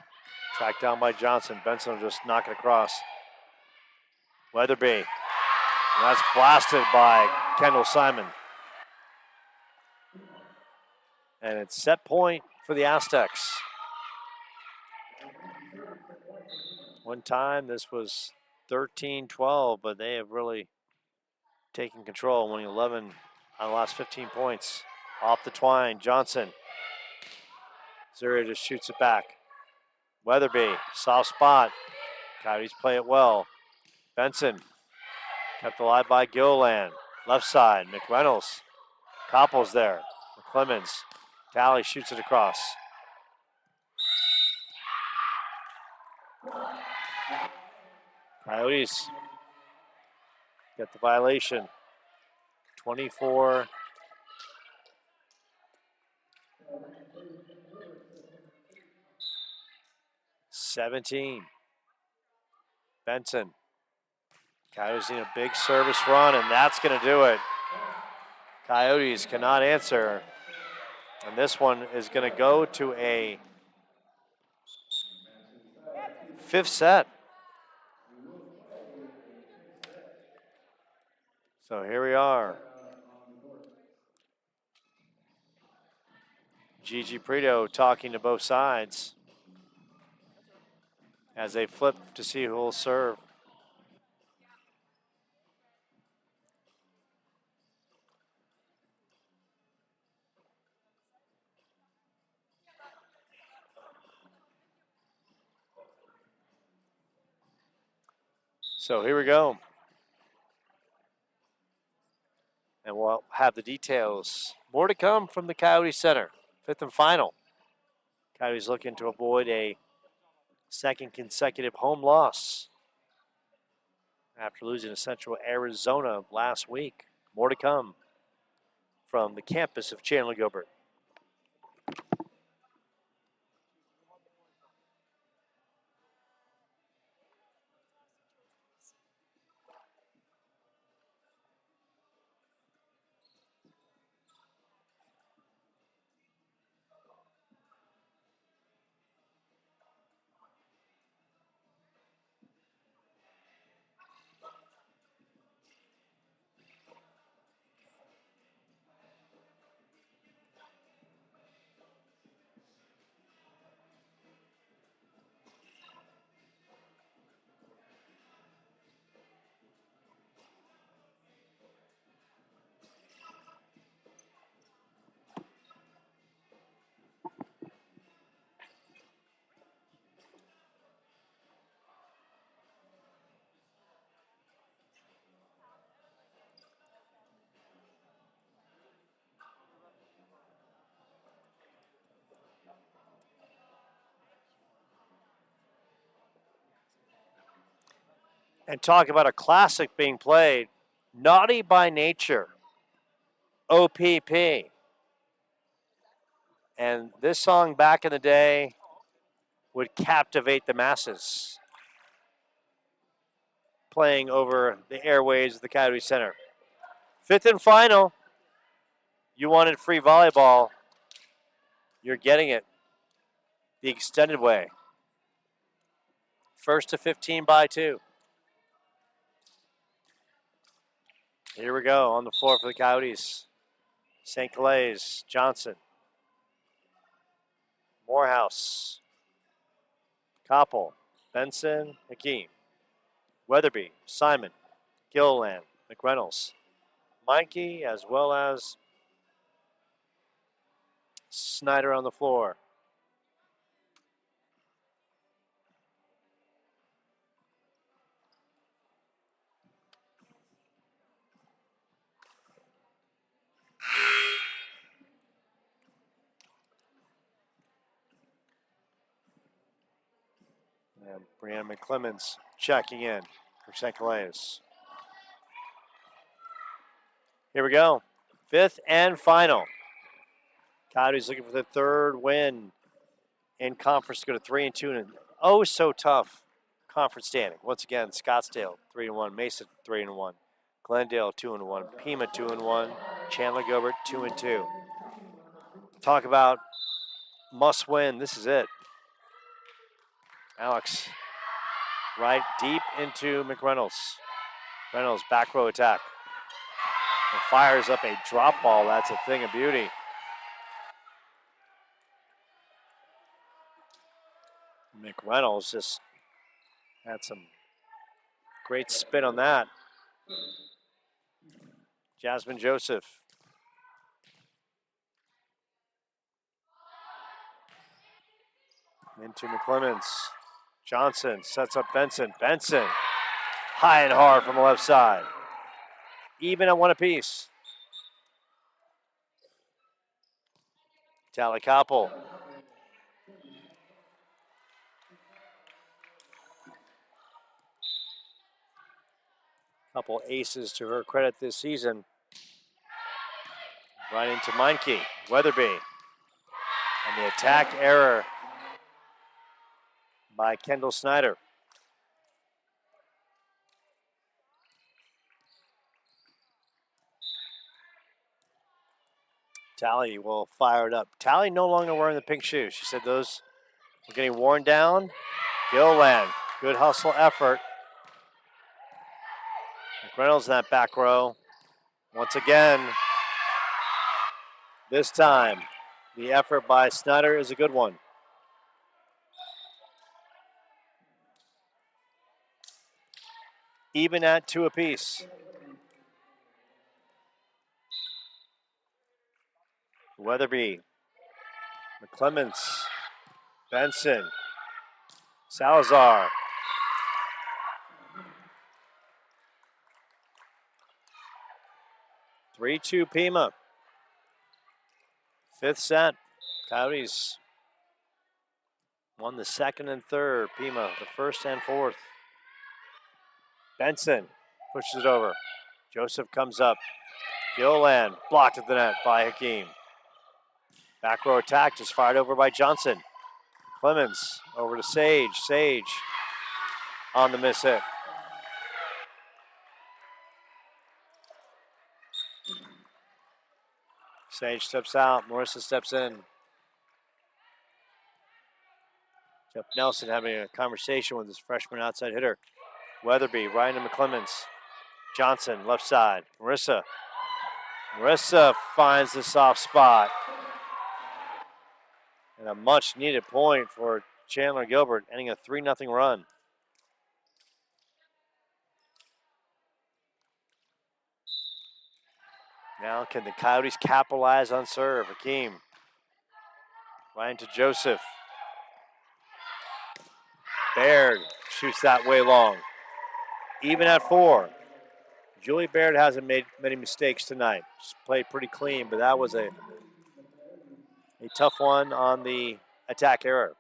Tracked down by Johnson. Benson will just knock it across. Weatherby. And that's blasted by Kendall Simon. And it's set point for the Aztecs. One time this was 13-12, but they have really taken control, winning 11 on the last 15 points. Off the twine, Johnson. Zuria just shoots it back. Weatherby, soft spot. Coyotes play it well. Benson, kept alive by Gilliland. Left side, McReynolds. Koppel's there. McClemens. Talley shoots it across. Coyotes get the violation. 24. $17. Benson. Coyotes need a big service run, and that's going to do it. Coyotes cannot answer. And this one is going to go to a 5th set. So here we are. Gigi Prito talking to both sides as they flip to see who will serve. So here we go. And we'll have the details. More to come from the Coyote Center. 5th and final. Coyotes looking to avoid a 2nd consecutive home loss after losing to Central Arizona last week. More to come from the campus of Chandler Gilbert. And talk about a classic being played, Naughty by Nature, OPP. And this song back in the day would captivate the masses, playing over the airwaves of the Coyote Center. 5th and final. You wanted free volleyball. You're getting it the extended way. 1st to 15 by 2. Here we go on the floor for the Coyotes. St. Calais, Johnson. Morehouse, Koppel, Benson, Hakeem, Weatherby, Simon, Gilliland, McReynolds, Mikey, as well as Snyder on the floor. And Brianna McClemens checking in for St. Calais. Here we go. 5th and final. Coyotes looking for the 3rd win in conference to go to 3-2 and oh so tough conference standing. Once again, Scottsdale 3-1, Mesa 3-1, Glendale 2-1, Pima 2-1, Chandler Gilbert 2-2. Talk about must win. This is it. Alex right deep into McReynolds. Reynolds back row attack. And fires up a drop ball. That's a thing of beauty. McReynolds just had some great spin on that. Jasmine Joseph. Into McClemens. Johnson sets up Benson. Benson high and hard from the left side. Even at 1 apiece. Tally Koppel. Couple aces to her credit this season. Right into Meinke. Weatherby. And the attack error by Kendall Snyder. Tally will fire it up. Tally no longer wearing the pink shoes. She said those were getting worn down. Gilland, good hustle effort. McReynolds in that back row. Once again, this time, the effort by Snyder is a good one. Even at 2 apiece. Weatherby, McClemens, Benson, Salazar. (3-2) Pima. 5th set. Coyotes won the 2nd and 3rd. Pima the 1st and 4th. Benson pushes it over. Joseph comes up. Gilland blocked at the net by Hakeem. Back row attack just fired over by Johnson. Clemens over to Sage. Sage on the miss hit. Sage steps out. Marissa steps in. Jeff Nelson having a conversation with his freshman outside hitter. Weatherby right into McClemens. Johnson left side. Marissa finds the soft spot. And a much needed point for Chandler Gilbert, ending a 3-0 run. Now can the Coyotes capitalize on serve? Hakeem. Right into Joseph. Baird shoots that way long. Even at 4. Julie Baird hasn't made many mistakes tonight. She's played pretty clean, but that was a tough one on the attack error.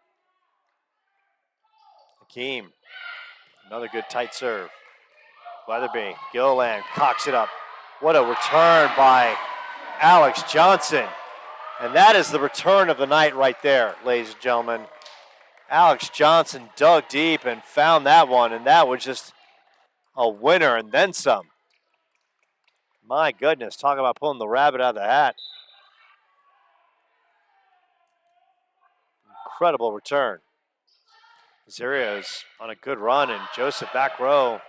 Hakeem. Another good tight serve. Weatherby. Gilliland cocks it up. What a return by Alex Johnson. And that is the return of the night right there, ladies and gentlemen. Alex Johnson dug deep and found that one, and that was just a winner and then some. My goodness, talk about pulling the rabbit out of the hat. Incredible return. Zerio's on a good run, and Joseph back row,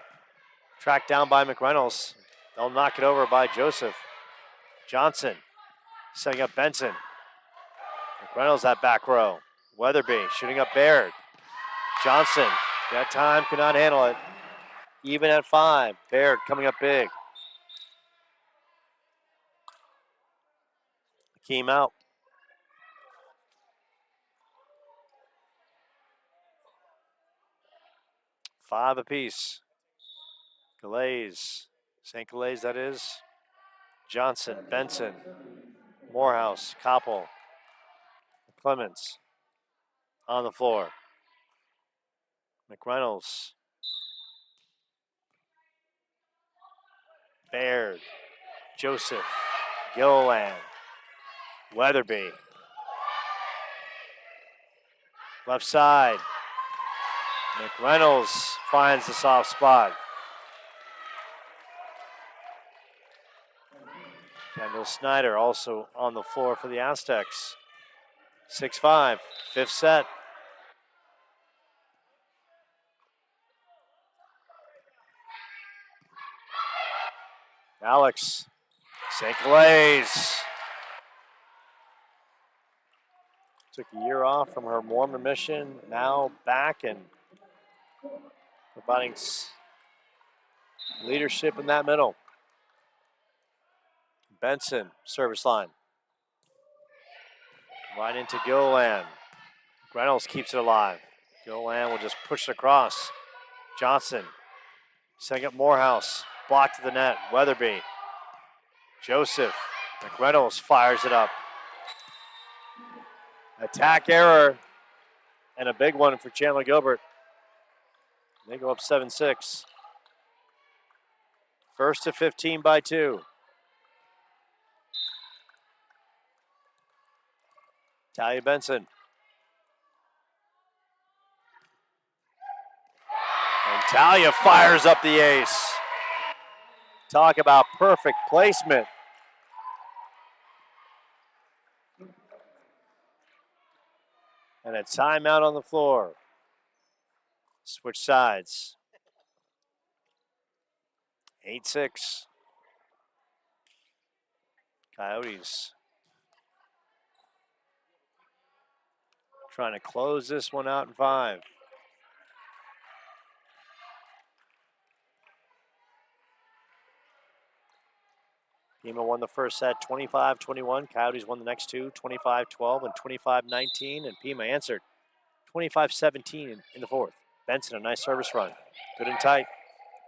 tracked down by McReynolds. They'll knock it over by Joseph. Johnson setting up Benson. McReynolds that back row. Weatherby shooting up Baird. Johnson, that time could not handle it. Even at 5. Baird coming up big. Hakeem out. 5 apiece. Calais, St. Calais that is. Johnson, Benson, Morehouse, Koppel, Clemens on the floor. McReynolds, Baird, Joseph, Gilliland, Weatherby. Left side. McReynolds finds the soft spot. Kendall Snyder also on the floor for the Aztecs. 6-5, 5th set. Alex, St. Calais. Took a year off from her Mormon mission, now back and providing leadership in that middle. Benson, service line. Right into Gilliland. Reynolds keeps it alive. Gilliland will just push it across. Johnson, setting up Morehouse. Blocked to the net. Weatherby. Joseph. McReynolds fires it up. Attack error. And a big one for Chandler Gilbert. They go up 7-6. First to 15 by 2. Talia Benson. And Talia fires up the ace. Talk about perfect placement. And a timeout on the floor. Switch sides. 8-6. Coyotes trying to close this one out in 5. PIMA won the first set 25-21. Coyotes won the next two 25-12 and 25-19. And PIMA answered 25-17 in the 4th. Benson, a nice service run. Good and tight.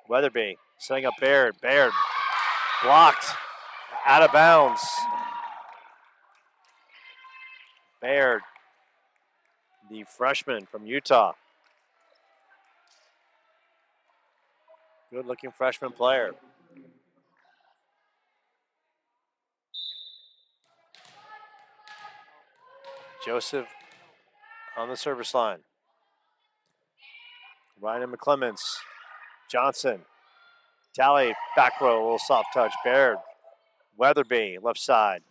Weatherby setting up Baird. Baird blocked. Out of bounds. Baird, the freshman from Utah. Good-looking freshman player. Joseph on the service line. Ryan McClemens. Johnson. Tally, back row, a little soft touch. Baird. Weatherby, left side.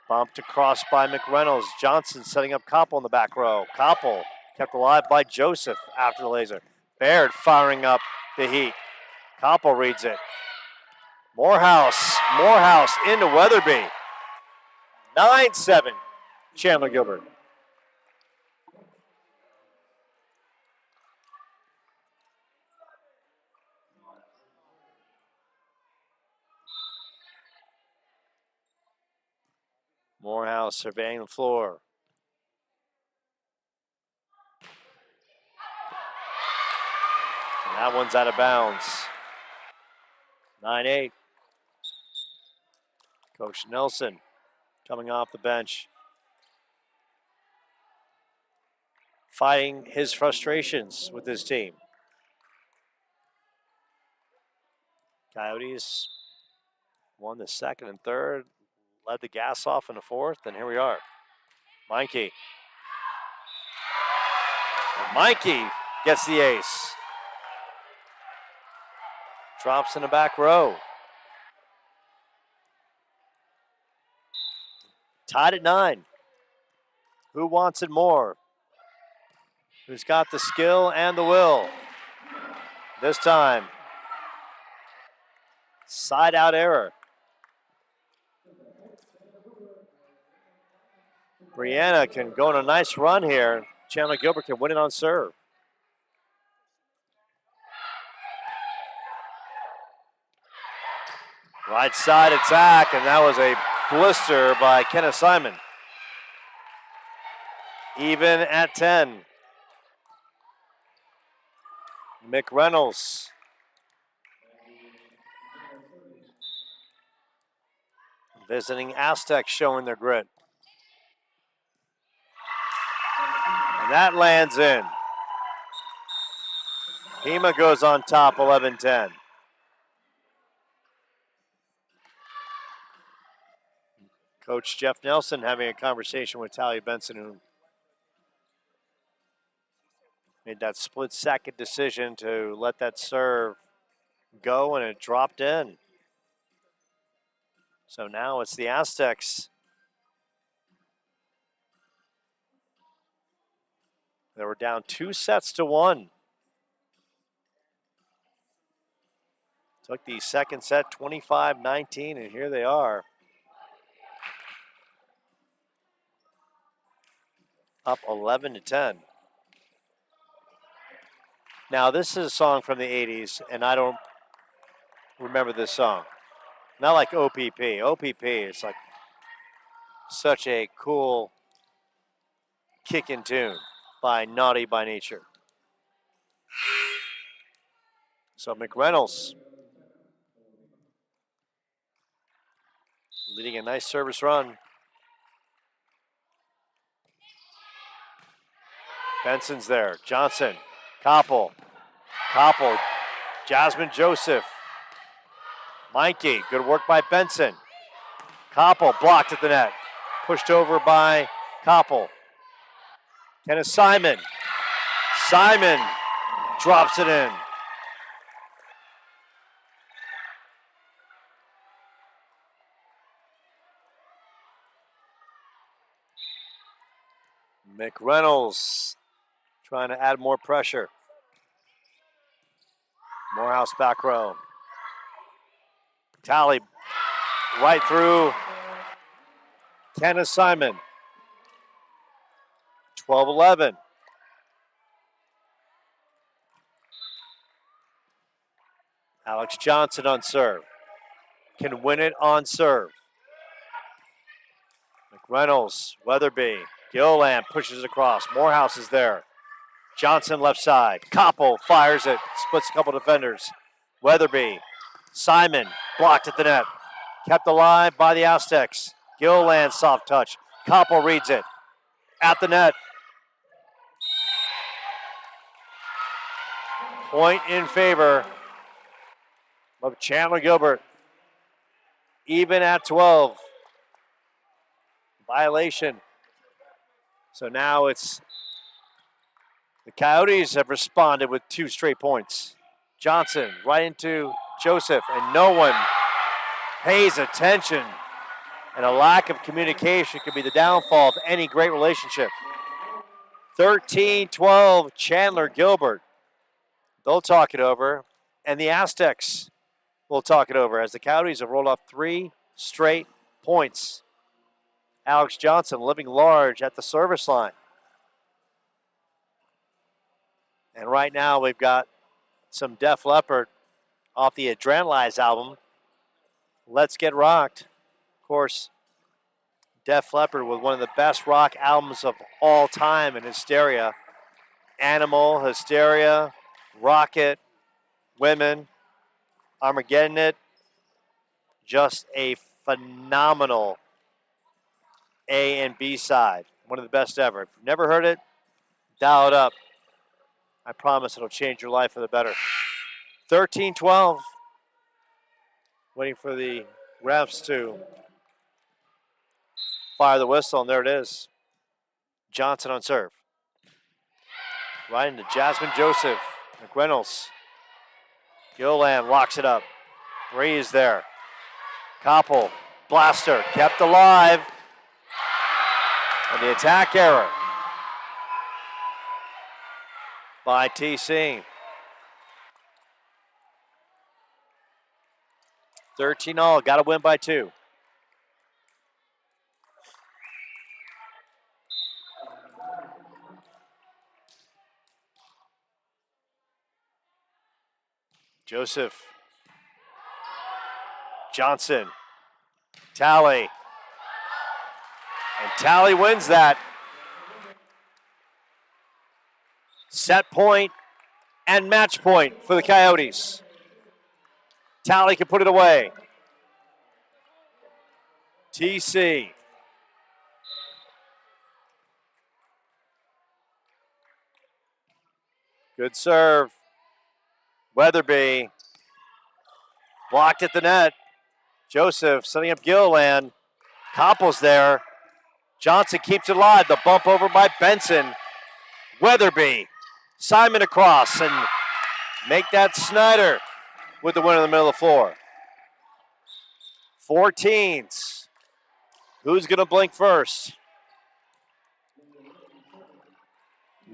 Bumped across by McReynolds. Johnson setting up Koppel in the back row. Koppel kept alive by Joseph after the laser. Baird firing up the heat. Koppel reads it. Morehouse into Weatherby. 9-7, Chandler Gilbert. Morehouse surveying the floor. And that one's out of bounds. 9-8. Coach Nelson coming off the bench. Fighting his frustrations with his team. Coyotes won the 2nd and 3rd. Led the gas off in the 4th, and here we are. Meinke. Meinke gets the ace. Drops in the back row. Tied at 9. Who wants it more? Who's got the skill and the will? This time, side out error. Brianna can go on a nice run here. Chandler Gilbert can win it on serve. Right side attack, and that was a blister by Kenneth Simon. Even at 10. McReynolds. Visiting Aztecs showing their grit. And that lands in. PIMA goes on top, 11-10. Coach Jeff Nelson having a conversation with Talia Benson, who made that split-second decision to let that serve go, and it dropped in. So now it's the Aztecs. They were down 2-1. Took the second set 25-19, and here they are. Up 11-10. Now, this is a song from the 80s, and I don't remember this song. Not like OPP. OPP is like such a cool kicking tune by Naughty by Nature. So McReynolds leading a nice service run. Benson's there. Johnson. Koppel. Jasmine Joseph. Meinke. Good work by Benson. Koppel blocked at the net. Pushed over by Koppel. Kenneth Simon. Simon drops it in. McReynolds trying to add more pressure. Morehouse back row. Tally right through Kenneth Simon. 12-11. Alex Johnson on serve. Can win it on serve. McReynolds, Weatherby, Gilland pushes across. Morehouse is there. Johnson left side. Koppel fires it. Splits a couple defenders. Weatherby. Simon blocked at the net. Kept alive by the Aztecs. Gilland soft touch. Koppel reads it. At the net. Point in favor of Chandler Gilbert. Even at 12. Violation. So now it's the Coyotes have responded with 2 straight points. Johnson right into Joseph, and no one pays attention. And a lack of communication could be the downfall of any great relationship. 13-12, Chandler Gilbert. They'll talk it over, and the Aztecs will talk it over as the Coyotes have rolled off 3 straight points. Alex Johnson living large at the service line. And right now we've got some Def Leppard off the Adrenalize album, Let's Get Rocked. Of course, Def Leppard with one of the best rock albums of all time in Hysteria. Animal, Hysteria, Rocket, Women, Armageddon It. Just a phenomenal A and B side. One of the best ever. If you've never heard it, dial it up. I promise it'll change your life for the better. 13-12. Waiting for the refs to fire the whistle, and there it is. Johnson on serve. Right into Jasmine Joseph. McReynolds. Gilland locks it up. Bree is there. Koppel. Blaster. Kept alive. And the attack error by TC. 13-all. Got to win by 2. Joseph. Johnson. Tally. And Tally wins that. Set point and match point for the Coyotes. Tally can put it away. TC. Good serve. Weatherby. Blocked at the net. Joseph setting up Gilliland. Koppel's there. Johnson keeps it alive. The bump over by Benson. Weatherby. Simon across and make that Snyder with the win in the middle of the floor. 14s. Who's going to blink first?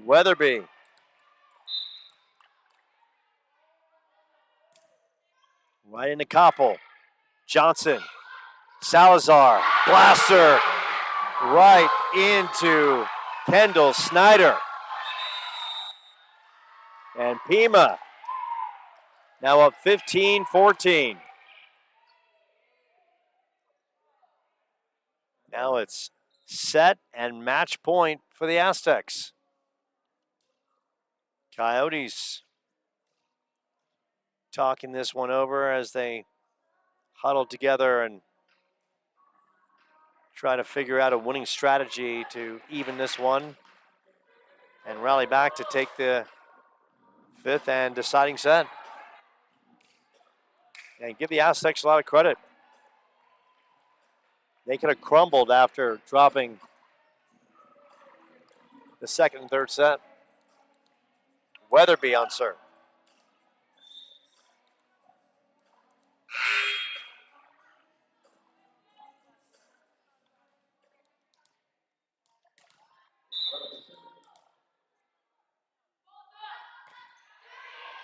Weatherby. Right into Koppel. Johnson. Salazar. Blaster. Right into Kendall Snyder. And PIMA now up 15-14. Now it's set and match point for the Aztecs. Coyotes talking this one over as they huddle together and try to figure out a winning strategy to even this one and rally back to take the fifth and deciding set. And give the Aztecs a lot of credit. They could have crumbled after dropping the second and third set. Weatherby on serve.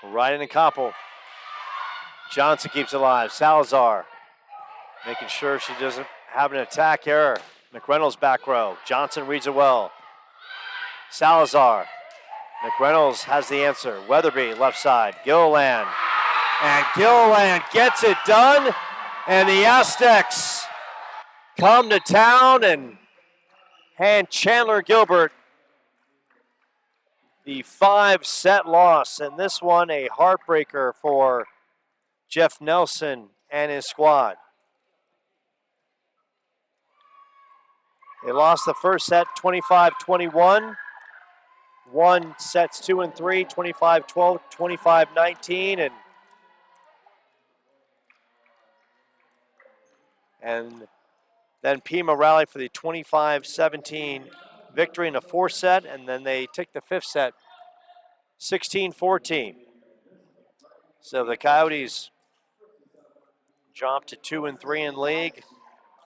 Right into Koppel. Johnson keeps it alive. Salazar making sure she doesn't have an attack error. McReynolds back row. Johnson reads it well. Salazar. McReynolds has the answer. Weatherby left side. Gilliland. And Gilliland gets it done. And the Aztecs come to town and hand Chandler Gilbert the 5-set loss. And this one a heartbreaker for Jeff Nelson and his squad. They lost the first set 25-21. Won sets 2 and 3, 25-12, 25-19, and then PIMA rallied for the 25-17 victory in the fourth set, and then they took the fifth set 16-14. So the Coyotes dropped to 2 and 3 in league,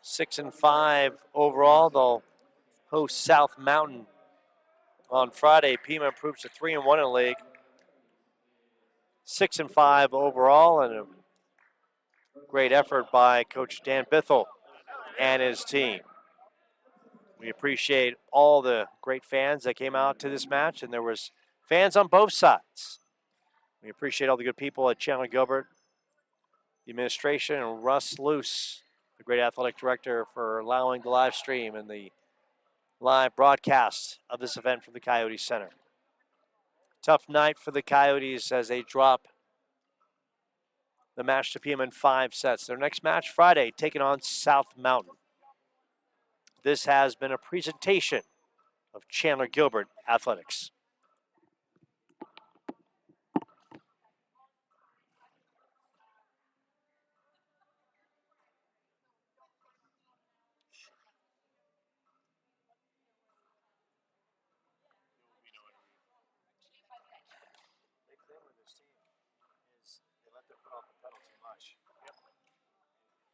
6 and 5 overall. They'll host South Mountain on Friday. PIMA improves to 3 and 1 in league, 6 and 5 overall, and a great effort by Coach Dan Bithell and his team. We appreciate all the great fans that came out to this match, and there was fans on both sides. We appreciate all the good people at Chandler Gilbert, the administration, and Russ Luce, the great athletic director, for allowing the live stream and the live broadcast of this event from the Coyote Center. Tough night for the Coyotes as they drop the match to PIMA in 5 sets. Their next match Friday, taking on South Mountain. This has been a presentation of Chandler Gilbert Athletics.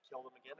Killed them again.